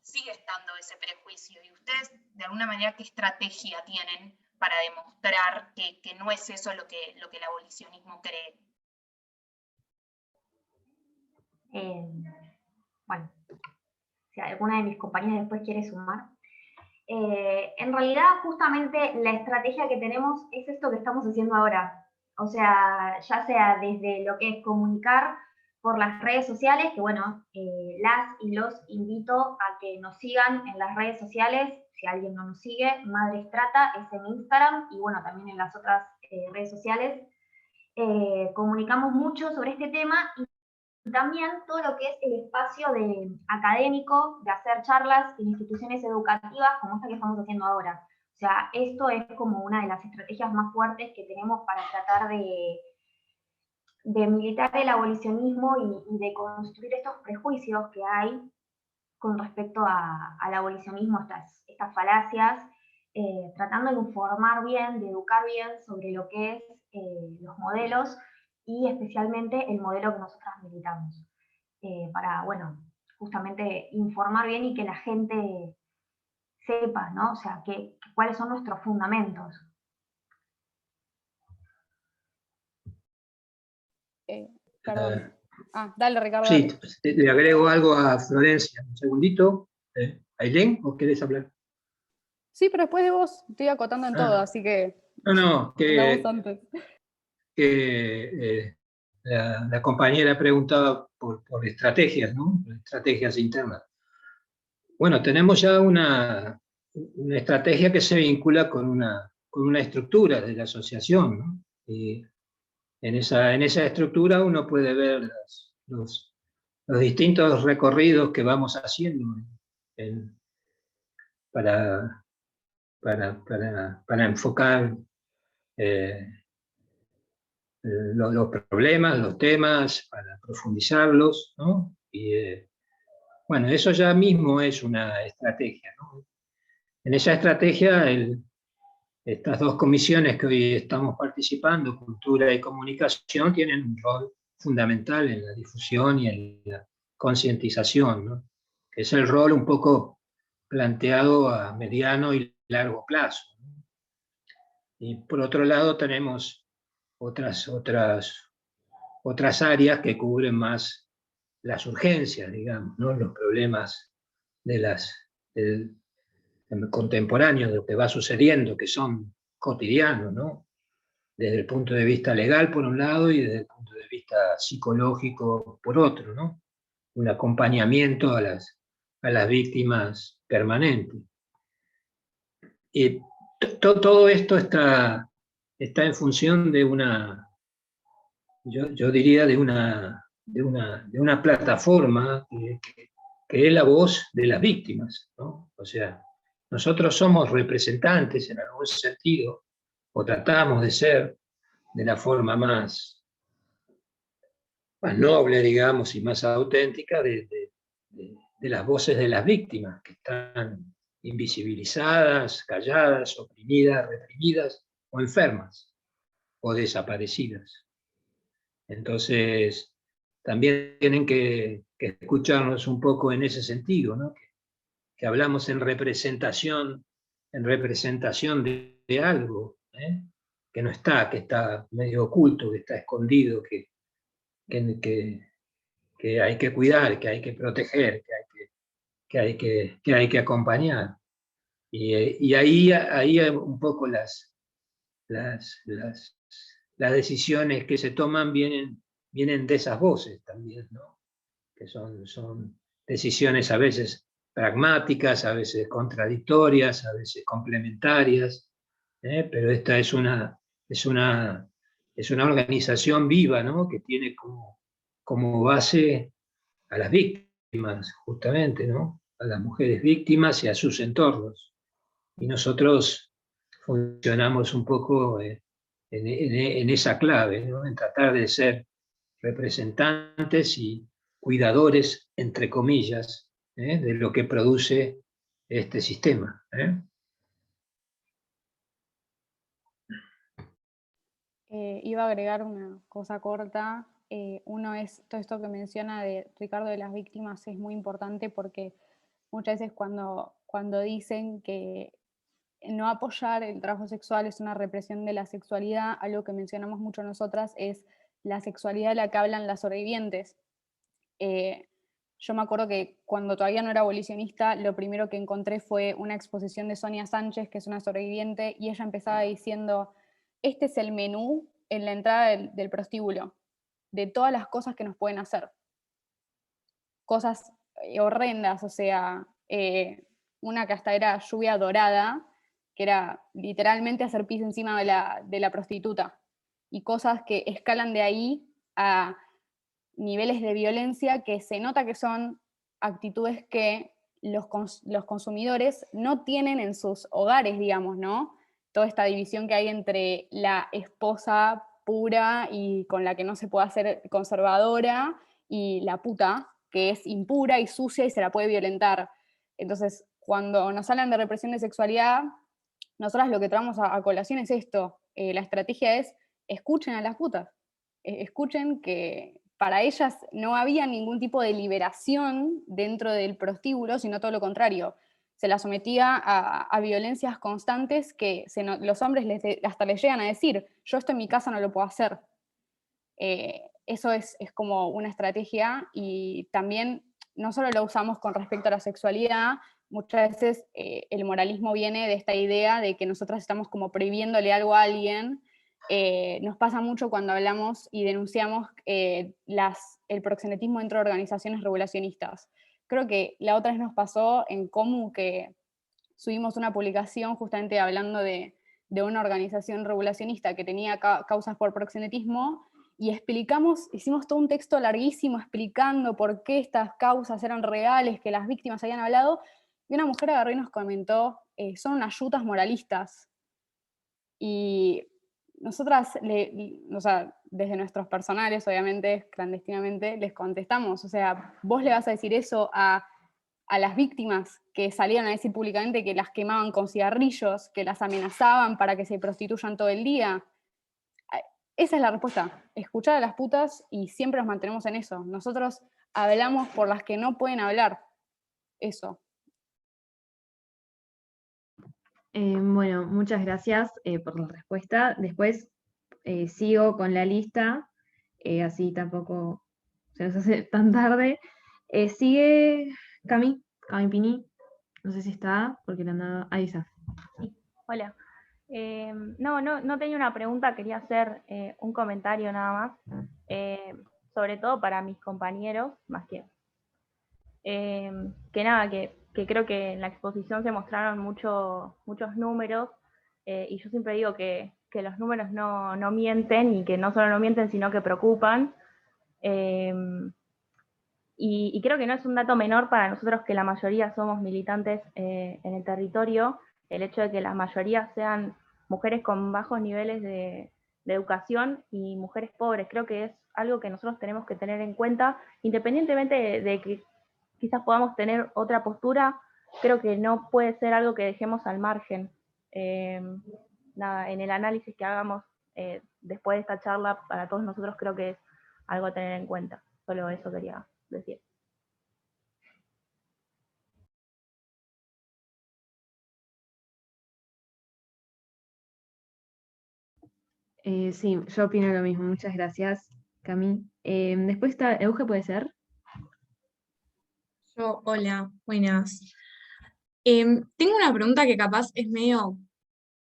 S8: sigue estando ese prejuicio, y ustedes de alguna manera qué estrategia tienen para demostrar que no es eso lo que el abolicionismo cree.
S4: Bueno, si alguna de mis compañeras después quiere sumar. En realidad, justamente la estrategia que tenemos es esto que estamos haciendo ahora. O sea, ya sea desde lo que es comunicar por las redes sociales, que bueno, las y los invito a que nos sigan en las redes sociales. Si alguien no nos sigue, Madres Trata es en Instagram y bueno, también en las otras redes sociales. Comunicamos mucho sobre este tema y también todo lo que es el espacio académico, de hacer charlas en instituciones educativas como esta que estamos haciendo ahora. O sea, esto es como una de las estrategias más fuertes que tenemos para tratar de militar el abolicionismo y de construir estos prejuicios que hay con respecto al abolicionismo, estas falacias, tratando de informar bien, de educar bien sobre lo que es los modelos y especialmente el modelo que nosotras militamos, para, bueno, justamente informar bien y que la gente sepa, ¿no? O sea, cuáles son nuestros fundamentos.
S5: Perdón. Dale, Ricardo.
S1: Sí,
S5: dale.
S1: le agrego algo a Florencia. Un segundito. ¿Ailén, o querés hablar?
S5: Sí, pero después de vos estoy acotando en todo, así que...
S1: No,
S5: hablamos antes.
S1: que la compañera preguntaba por estrategias, ¿no? Estrategias internas. Bueno, tenemos ya una estrategia que se vincula con una estructura de la asociación, ¿no? Y en esa estructura uno puede ver los distintos recorridos que vamos haciendo para enfocar los problemas, los temas, para profundizarlos, ¿no? Y bueno, eso ya mismo es una estrategia, ¿no? En esa estrategia, estas dos comisiones que hoy estamos participando, Cultura y Comunicación, tienen un rol fundamental en la difusión y en la concientización, ¿no? Que es el rol un poco planteado a mediano y largo plazo, ¿no? Y por otro lado tenemos otras áreas que cubren más las urgencias, digamos, ¿no? Los problemas contemporáneos, de lo que va sucediendo, que son cotidianos, ¿no? Desde el punto de vista legal, por un lado, y desde el punto de vista psicológico, por otro, ¿no? Un acompañamiento a a las víctimas permanentes. Y todo esto está en función de una, yo diría, de una plataforma que es la voz de las víctimas, ¿no? O sea, nosotros somos representantes en algún sentido, o tratamos de ser de la forma más noble, digamos, y más auténtica de las voces de las víctimas, que están invisibilizadas, calladas, oprimidas, reprimidas, o enfermas, o desaparecidas. Entonces, también tienen que escucharnos un poco en ese sentido, ¿no? Que hablamos en representación de algo, ¿eh? Que no está, que está medio oculto, que está escondido, que hay que cuidar, que hay que proteger, que hay que acompañar. Y ahí un poco las decisiones que se toman vienen de esas voces también, ¿no? Que son decisiones a veces pragmáticas, a veces contradictorias, a veces complementarias, pero esta es una organización viva, ¿no? Que tiene como base a las víctimas, justamente, ¿no? A las mujeres víctimas y a sus entornos. Y nosotros funcionamos un poco en esa clave, ¿no? En tratar de ser representantes y cuidadores, entre comillas, de lo que produce este sistema.
S5: Iba a agregar una cosa corta. Uno es, todo esto que menciona de Ricardo de las víctimas es muy importante porque muchas veces cuando dicen que no apoyar el trabajo sexual es una represión de la sexualidad, algo que mencionamos mucho nosotras es la sexualidad de la que hablan las sobrevivientes. Yo me acuerdo que cuando todavía no era abolicionista, lo primero que encontré fue una exposición de Sonia Sánchez, que es una sobreviviente, y ella empezaba diciendo, este es el menú en la entrada del prostíbulo, de todas las cosas que nos pueden hacer. Cosas horrendas, o sea, una que hasta era lluvia dorada, que era literalmente hacer pis encima de la prostituta, y cosas que escalan de ahí a niveles de violencia que se nota que son actitudes que los consumidores no tienen en sus hogares, digamos, ¿no? Toda esta división que hay entre la esposa pura y con la que no se puede hacer conservadora y la puta, que es impura y sucia y se la puede violentar. Entonces, cuando nos hablan de represión de sexualidad, nosotras lo que traemos a colación es esto. La estrategia es, escuchen a las putas. Escuchen que para ellas no había ningún tipo de liberación dentro del prostíbulo, sino todo lo contrario. Se las sometía a violencias constantes que los hombres hasta les llegan a decir, yo esto en mi casa no lo puedo hacer. Eso es como una estrategia, y también no solo lo usamos con respecto a la sexualidad, muchas veces el moralismo viene de esta idea de que nosotras estamos como prohibiéndole algo a alguien. Nos pasa mucho cuando hablamos y denunciamos el proxenetismo dentro de organizaciones regulacionistas. Creo que la otra vez nos pasó en Comu que subimos una publicación justamente hablando de una organización regulacionista que tenía causas por proxenetismo, y hicimos todo un texto larguísimo explicando por qué estas causas eran reales, que las víctimas habían hablado, y una mujer agarró y nos comentó, son unas yutas moralistas. Y nosotras, o sea, desde nuestros personales, obviamente, clandestinamente, les contestamos, o sea, vos le vas a decir eso a las víctimas que salieron a decir públicamente que las quemaban con cigarrillos, que las amenazaban para que se prostituyan todo el día. Esa es la respuesta, escuchar a las putas, y siempre nos mantenemos en eso. Nosotros hablamos por las que no pueden hablar. Eso.
S2: Bueno, muchas gracias por la respuesta. Después sigo con la lista, así tampoco se nos hace tan tarde. Sigue Cami Pini, no sé si está, porque le andaba... Ahí está.
S9: Sí, hola. No tenía una pregunta, quería hacer un comentario nada más, sobre todo para mis compañeros, más que Que nada, que creo que en la exposición se mostraron muchos números, y yo siempre digo que los números no mienten, y que no solo no mienten, sino que preocupan. Y creo que no es un dato menor para nosotros, que la mayoría somos militantes en el territorio, el hecho de que la mayoría sean mujeres con bajos niveles de educación y mujeres pobres. Creo que es algo que nosotros tenemos que tener en cuenta, independientemente de que quizás podamos tener otra postura. Creo que no puede ser algo que dejemos al margen. Nada, en el análisis que hagamos después de esta charla, para todos nosotros creo que es algo a tener en cuenta. Solo eso quería decir.
S2: Sí, yo opino lo mismo. Muchas gracias, Cami. Después está Euge, ¿puede ser?
S10: Hola, buenas. Tengo una pregunta que capaz es medio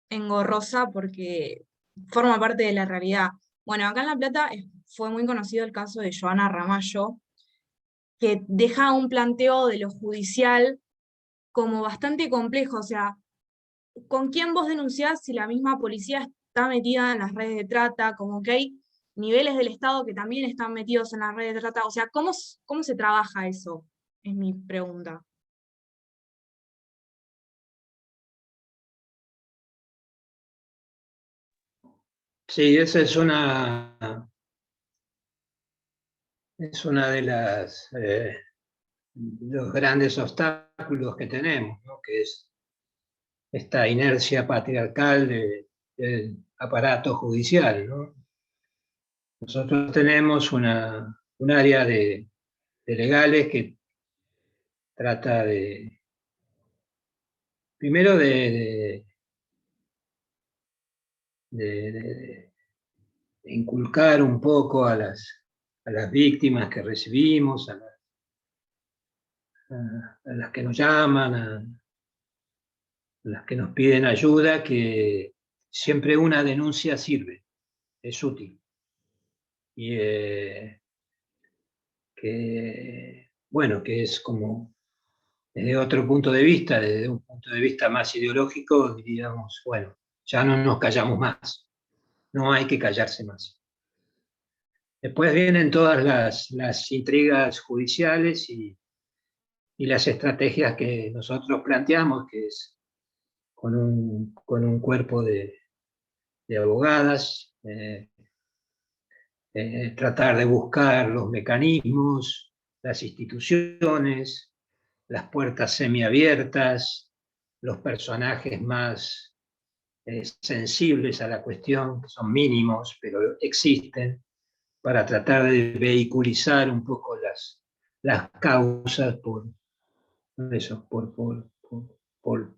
S10: engorrosa porque forma parte de la realidad. Bueno, acá en La Plata fue muy conocido el caso de Joana Ramallo, que deja un planteo de lo judicial como bastante complejo. O sea, ¿con quién vos denunciás si la misma policía está metida en las redes de trata? Como que hay niveles del Estado que también están metidos en las redes de trata. O sea, ¿cómo se trabaja eso? Es mi pregunta.
S1: Sí, esa es una de los grandes obstáculos que tenemos, ¿no? Que es esta inercia patriarcal del aparato judicial, ¿no? Nosotros tenemos un área de legales que trata primero de inculcar un poco a las víctimas que recibimos, a las que nos llaman, a las que nos piden ayuda, que siempre una denuncia sirve, es útil. Y que es como, desde otro punto de vista, desde un punto de vista más ideológico, diríamos, bueno, ya no nos callamos más, no hay que callarse más. Después vienen todas las intrigas judiciales y las estrategias que nosotros planteamos, que es con un cuerpo de abogadas, tratar de buscar los mecanismos, las instituciones, las puertas semiabiertas, los personajes más sensibles a la cuestión, que son mínimos, pero existen, para tratar de vehiculizar un poco las causas por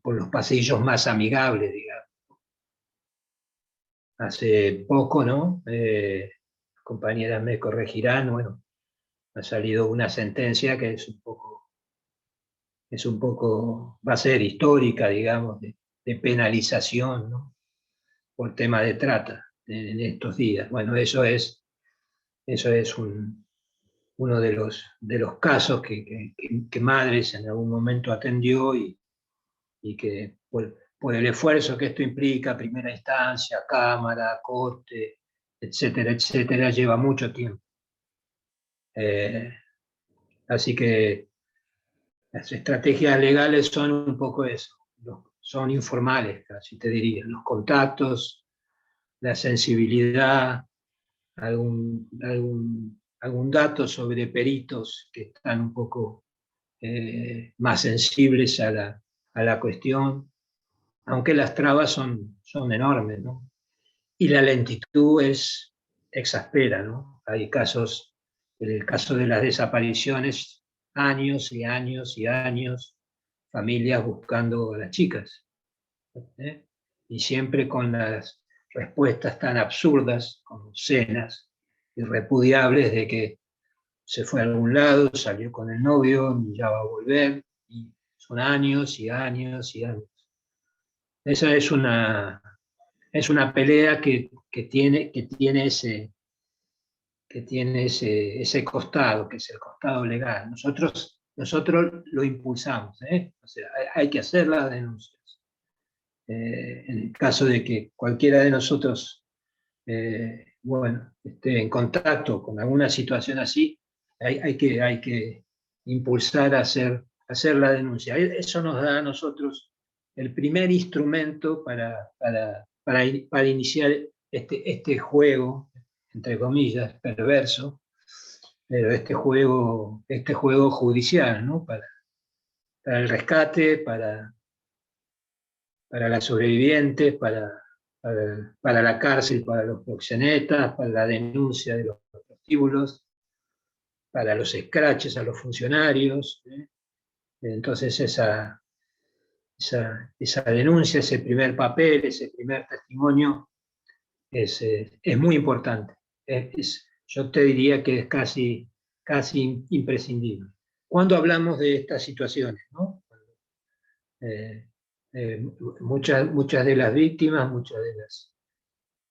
S1: los pasillos más amigables, digamos. Hace poco, ¿no? Compañeras me corregirán, bueno, ha salido una sentencia que es un poco, va a ser histórica, digamos, de penalización, ¿no? Por tema de trata en estos días. Bueno, eso es uno de los casos que Madres en algún momento atendió y que por el esfuerzo que esto implica, primera instancia, Cámara, Corte, etcétera, etcétera, lleva mucho tiempo. Así que las estrategias legales son un poco eso, son informales, casi te diría, los contactos, la sensibilidad, algún dato sobre peritos que están un poco más sensibles a la cuestión, aunque las trabas son enormes, ¿no? Y la lentitud exaspera, ¿no? Hay casos, en el caso de las desapariciones, años y años y años, familias buscando a las chicas, ¿eh? Y siempre con las respuestas tan absurdas, como cenas irrepudiables de que se fue a algún lado, salió con el novio, ya va a volver, y son años y años y años. Esa es una pelea que tiene ese costado, que es el costado legal. Nosotros nosotros lo impulsamos, ¿eh? O sea, hay que hacer las denuncias. En el caso de que cualquiera de nosotros bueno, esté en contacto con alguna situación así, hay que impulsar a hacer la denuncia. Eso nos da a nosotros el primer instrumento para iniciar este juego, entre comillas, perverso, pero este juego judicial, ¿no? Para el rescate, para las sobrevivientes, para la cárcel, para los proxenetas, para la denuncia de los prostíbulos, para los escraches a los funcionarios. Entonces esa denuncia, ese primer papel, ese primer testimonio es muy importante. Yo te diría que es casi imprescindible. Cuando hablamos de estas situaciones, ¿no? Muchas de las víctimas, muchas de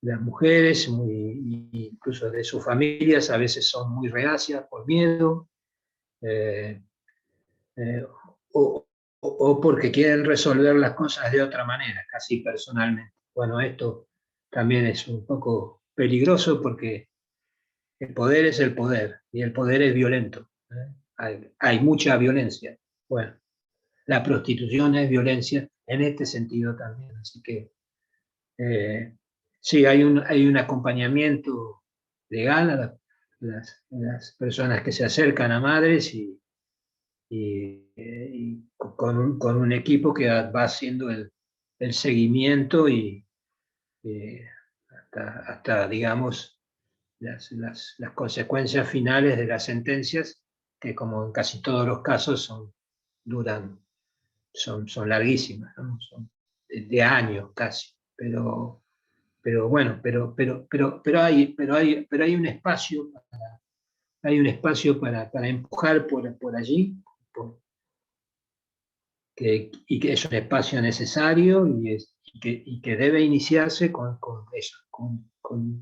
S1: las mujeres, incluso de sus familias, a veces son muy reacias por miedo, o porque quieren resolver las cosas de otra manera, casi personalmente. Bueno, esto también es un poco peligroso porque el poder es el poder, y el poder es violento. Hay mucha violencia. Bueno, la prostitución es violencia en este sentido también. Así que sí, hay un acompañamiento legal a las personas que se acercan a madres y con un equipo que va haciendo el seguimiento y hasta digamos, las consecuencias finales de las sentencias, que como en casi todos los casos son larguísimas, ¿no? Son de años casi, pero bueno, pero hay un espacio para empujar por allí, y que es un espacio necesario y que debe iniciarse con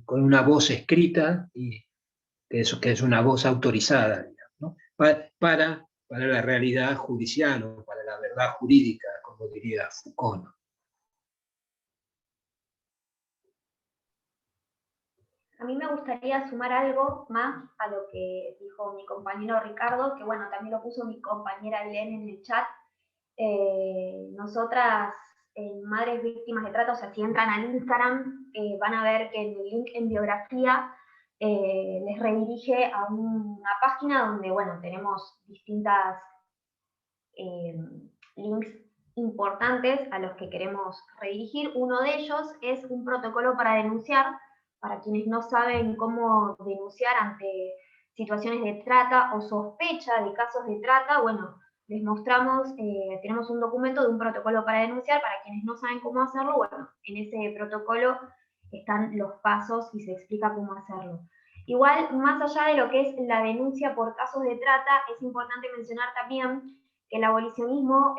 S1: una voz escrita, y que es una voz autorizada, digamos, ¿no? para la realidad judicial o para la verdad jurídica, como diría Foucault, ¿no?
S4: A mí me gustaría sumar algo más a lo que dijo mi compañero Ricardo, que bueno, también lo puso mi compañera Elena en el chat. Nosotras, Madres Víctimas de Trata, o sea, si entran al Instagram, van a ver que en el link en biografía les redirige a una página donde, bueno, tenemos distintas links importantes a los que queremos redirigir. Uno de ellos es un protocolo para denunciar, para quienes no saben cómo denunciar ante situaciones de trata o sospecha de casos de trata. Bueno, les mostramos, tenemos un documento de un protocolo para denunciar. Para quienes no saben cómo hacerlo, bueno, en ese protocolo están los pasos y se explica cómo hacerlo. Igual, más allá de lo que es la denuncia por casos de trata, es importante mencionar también que el abolicionismo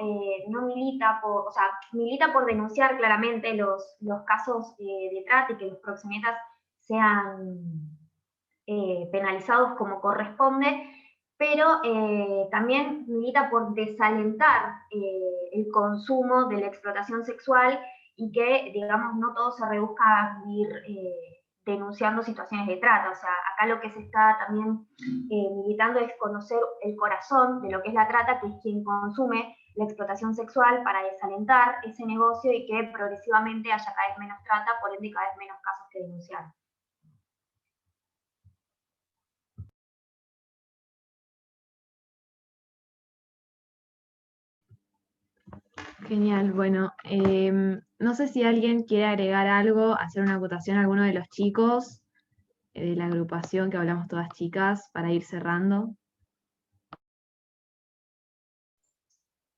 S4: no milita por, o sea, milita por denunciar claramente los casos de trata y que los proxenetas sean penalizados como corresponde, pero también milita por desalentar el consumo de la explotación sexual y que, digamos, no todo se reduzca a vivir denunciando situaciones de trata. O sea, acá lo que se está también militando es conocer el corazón de lo que es la trata, que es quien consume la explotación sexual, para desalentar ese negocio y que progresivamente haya cada vez menos trata, por ende cada vez menos casos que denunciar.
S2: Genial, bueno, no sé si alguien quiere agregar algo, hacer una acotación a alguno de los chicos de la agrupación que hablamos todas chicas, para ir cerrando.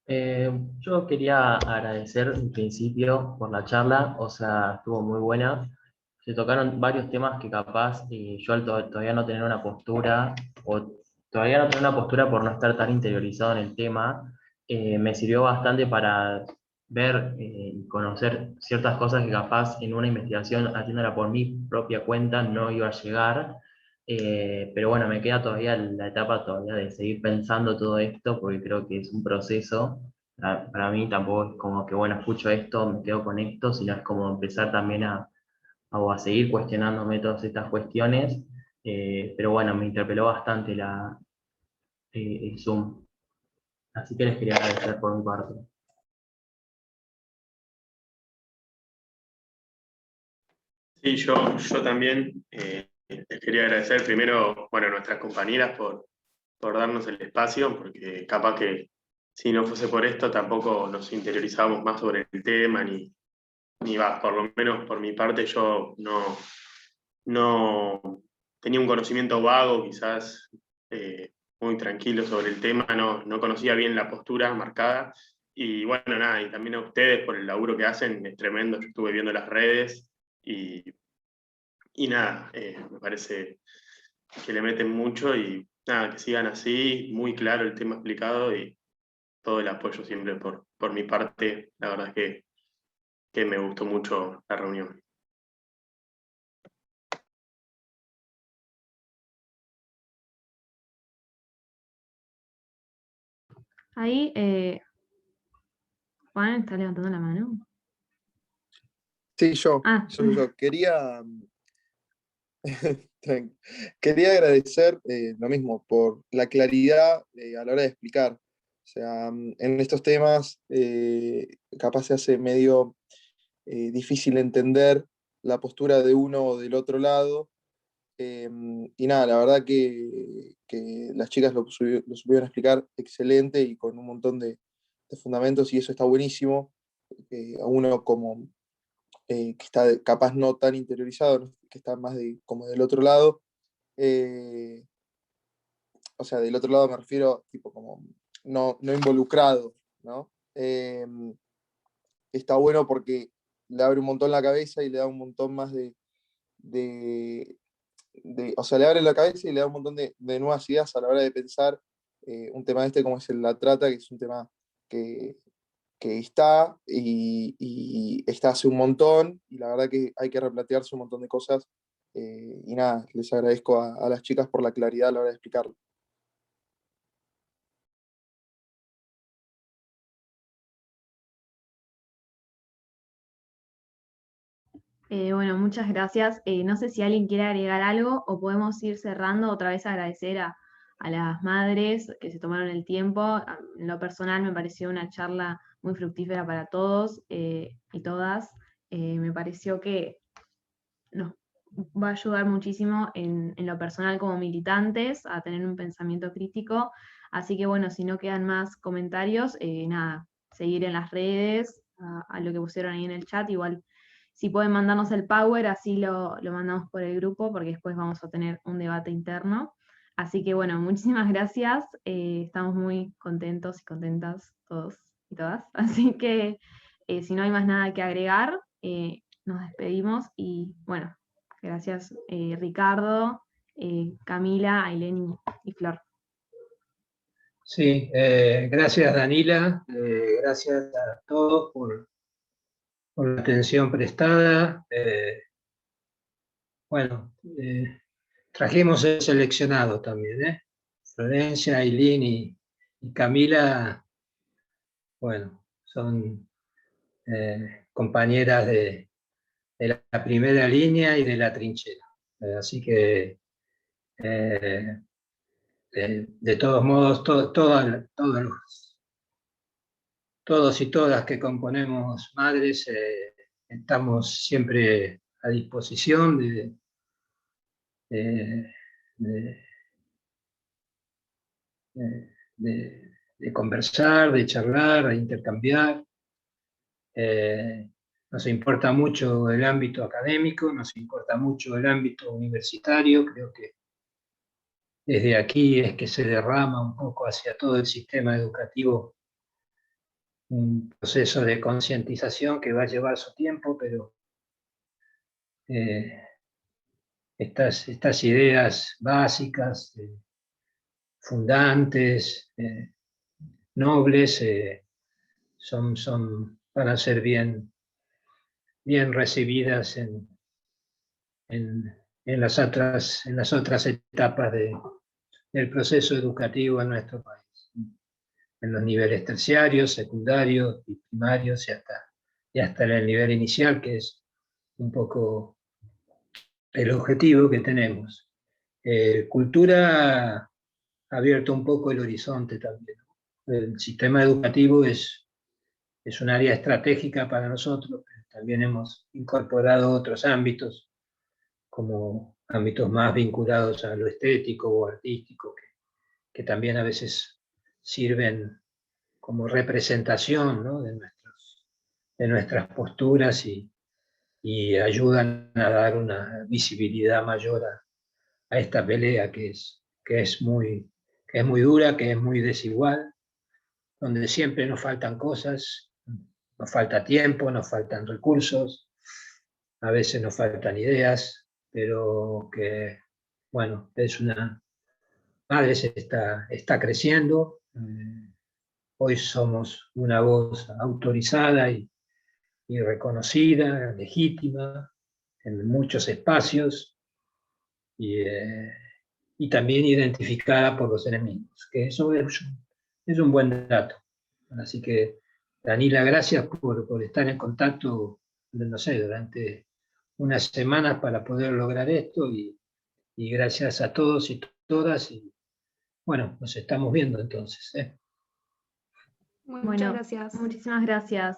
S11: Yo quería agradecer en principio por la charla, o sea, estuvo muy buena. Se tocaron varios temas que capaz yo todavía no tener una postura, o todavía no tener una postura por no estar tan interiorizado en el tema, me sirvió bastante para ver y conocer ciertas cosas que capaz en una investigación haciéndola por mi propia cuenta no iba a llegar. Pero bueno, me queda todavía la etapa todavía de seguir pensando todo esto, porque creo que es un proceso. Para mí tampoco es como que, bueno, escucho esto, me quedo con esto, sino es como empezar también a seguir cuestionándome todas estas cuestiones. Pero bueno, me interpeló bastante el Zoom. Así que les quería agradecer por mi parte.
S12: Sí, yo también les quería agradecer primero, bueno, a nuestras compañeras por darnos el espacio, porque capaz que si no fuese por esto tampoco nos interiorizábamos más sobre el tema, ni va, por lo menos por mi parte yo no tenía un conocimiento vago, quizás muy tranquilo sobre el tema, no conocía bien la postura marcada. Y bueno, nada, y también a ustedes por el laburo que hacen, es tremendo. Yo estuve viendo las redes y nada, me parece que le meten mucho y nada, que sigan así, muy claro el tema explicado y todo el apoyo siempre por mi parte. La verdad es que me gustó mucho la reunión.
S2: Ahí, Juan está levantando la mano.
S13: Sí, yo. Quería, quería agradecer lo mismo por la claridad a la hora de explicar. O sea, en estos temas capaz se hace medio difícil entender la postura de uno o del otro lado. Y nada, la verdad que las chicas lo supieron explicar excelente y con un montón de fundamentos, y eso está buenísimo. A uno como que está capaz no tan interiorizado, ¿no? Que está más como del otro lado. O sea, del otro lado me refiero tipo como no involucrado, ¿no? Está bueno porque le abre un montón la cabeza y le da un montón más o sea, le abre la cabeza y le da un montón de nuevas ideas a la hora de pensar un tema como es la trata, que es un tema que está y está hace un montón, y la verdad que hay que replantearse un montón de cosas. Y nada, les agradezco a las chicas por la claridad a la hora de explicarlo.
S2: Bueno, muchas gracias. No sé si alguien quiere agregar algo o podemos ir cerrando. Otra vez agradecer a las madres que se tomaron el tiempo. En lo personal me pareció una charla muy fructífera para todos y todas. Me pareció que nos va a ayudar muchísimo en lo personal como militantes a tener un pensamiento crítico. Así que bueno, si no quedan más comentarios, nada, seguir en las redes, a lo que pusieron ahí en el chat. Igual, si pueden mandarnos el power, así lo mandamos por el grupo, porque después vamos a tener un debate interno. Así que bueno, muchísimas gracias. Estamos muy contentos y contentas todos y todas. Así que si no hay más nada que agregar, nos despedimos y bueno, gracias Ricardo, Camila, Ailén y Flor.
S1: Sí, gracias Danila, gracias a todos por la atención prestada. Bueno, trajimos el seleccionado también, Florencia, Ailén y Camila, bueno, son compañeras de la primera línea y de la trinchera. Así que, de todos modos, todos y todas que componemos Madres, estamos siempre a disposición de, de, de conversar, de charlar, de intercambiar. Nos importa mucho el ámbito académico, nos importa mucho el ámbito universitario. Creo que desde aquí es que se derrama un poco hacia todo el sistema educativo un proceso de concientización que va a llevar su tiempo, pero estas ideas básicas, fundantes, nobles, van a ser bien recibidas en en las otras etapas del proceso educativo en nuestro país, en los niveles terciarios, secundarios y primarios y hasta en el nivel inicial, que es un poco el objetivo que tenemos. Cultura ha abierto un poco el horizonte también. El sistema educativo es un área estratégica para nosotros, pero también hemos incorporado otros ámbitos, como ámbitos más vinculados a lo estético o artístico, que también a veces sirven como representación, ¿no?, de nuestras posturas y ayudan a dar una visibilidad mayor a esta pelea que es muy dura, que es muy desigual, donde siempre nos faltan cosas, nos falta tiempo, nos faltan recursos, a veces nos faltan ideas, pero que, bueno, Madres está creciendo. Hoy somos una voz autorizada y reconocida, legítima, en muchos espacios, y también identificada por los enemigos, que eso es un buen dato. Así que, Danila, gracias por estar en contacto, no sé, durante unas semanas para poder lograr esto, y gracias a todos y todas, y bueno, nos estamos viendo entonces.
S7: Muchas
S2: Bueno,
S7: gracias.
S2: muchísimas gracias.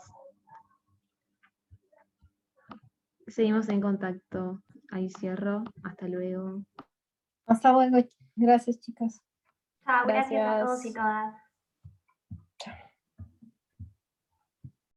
S2: Seguimos en contacto. Ahí cierro. Hasta luego.
S3: Hasta luego. Gracias, chicas.
S4: Chao, gracias a todos y
S5: Gracias.
S4: todas.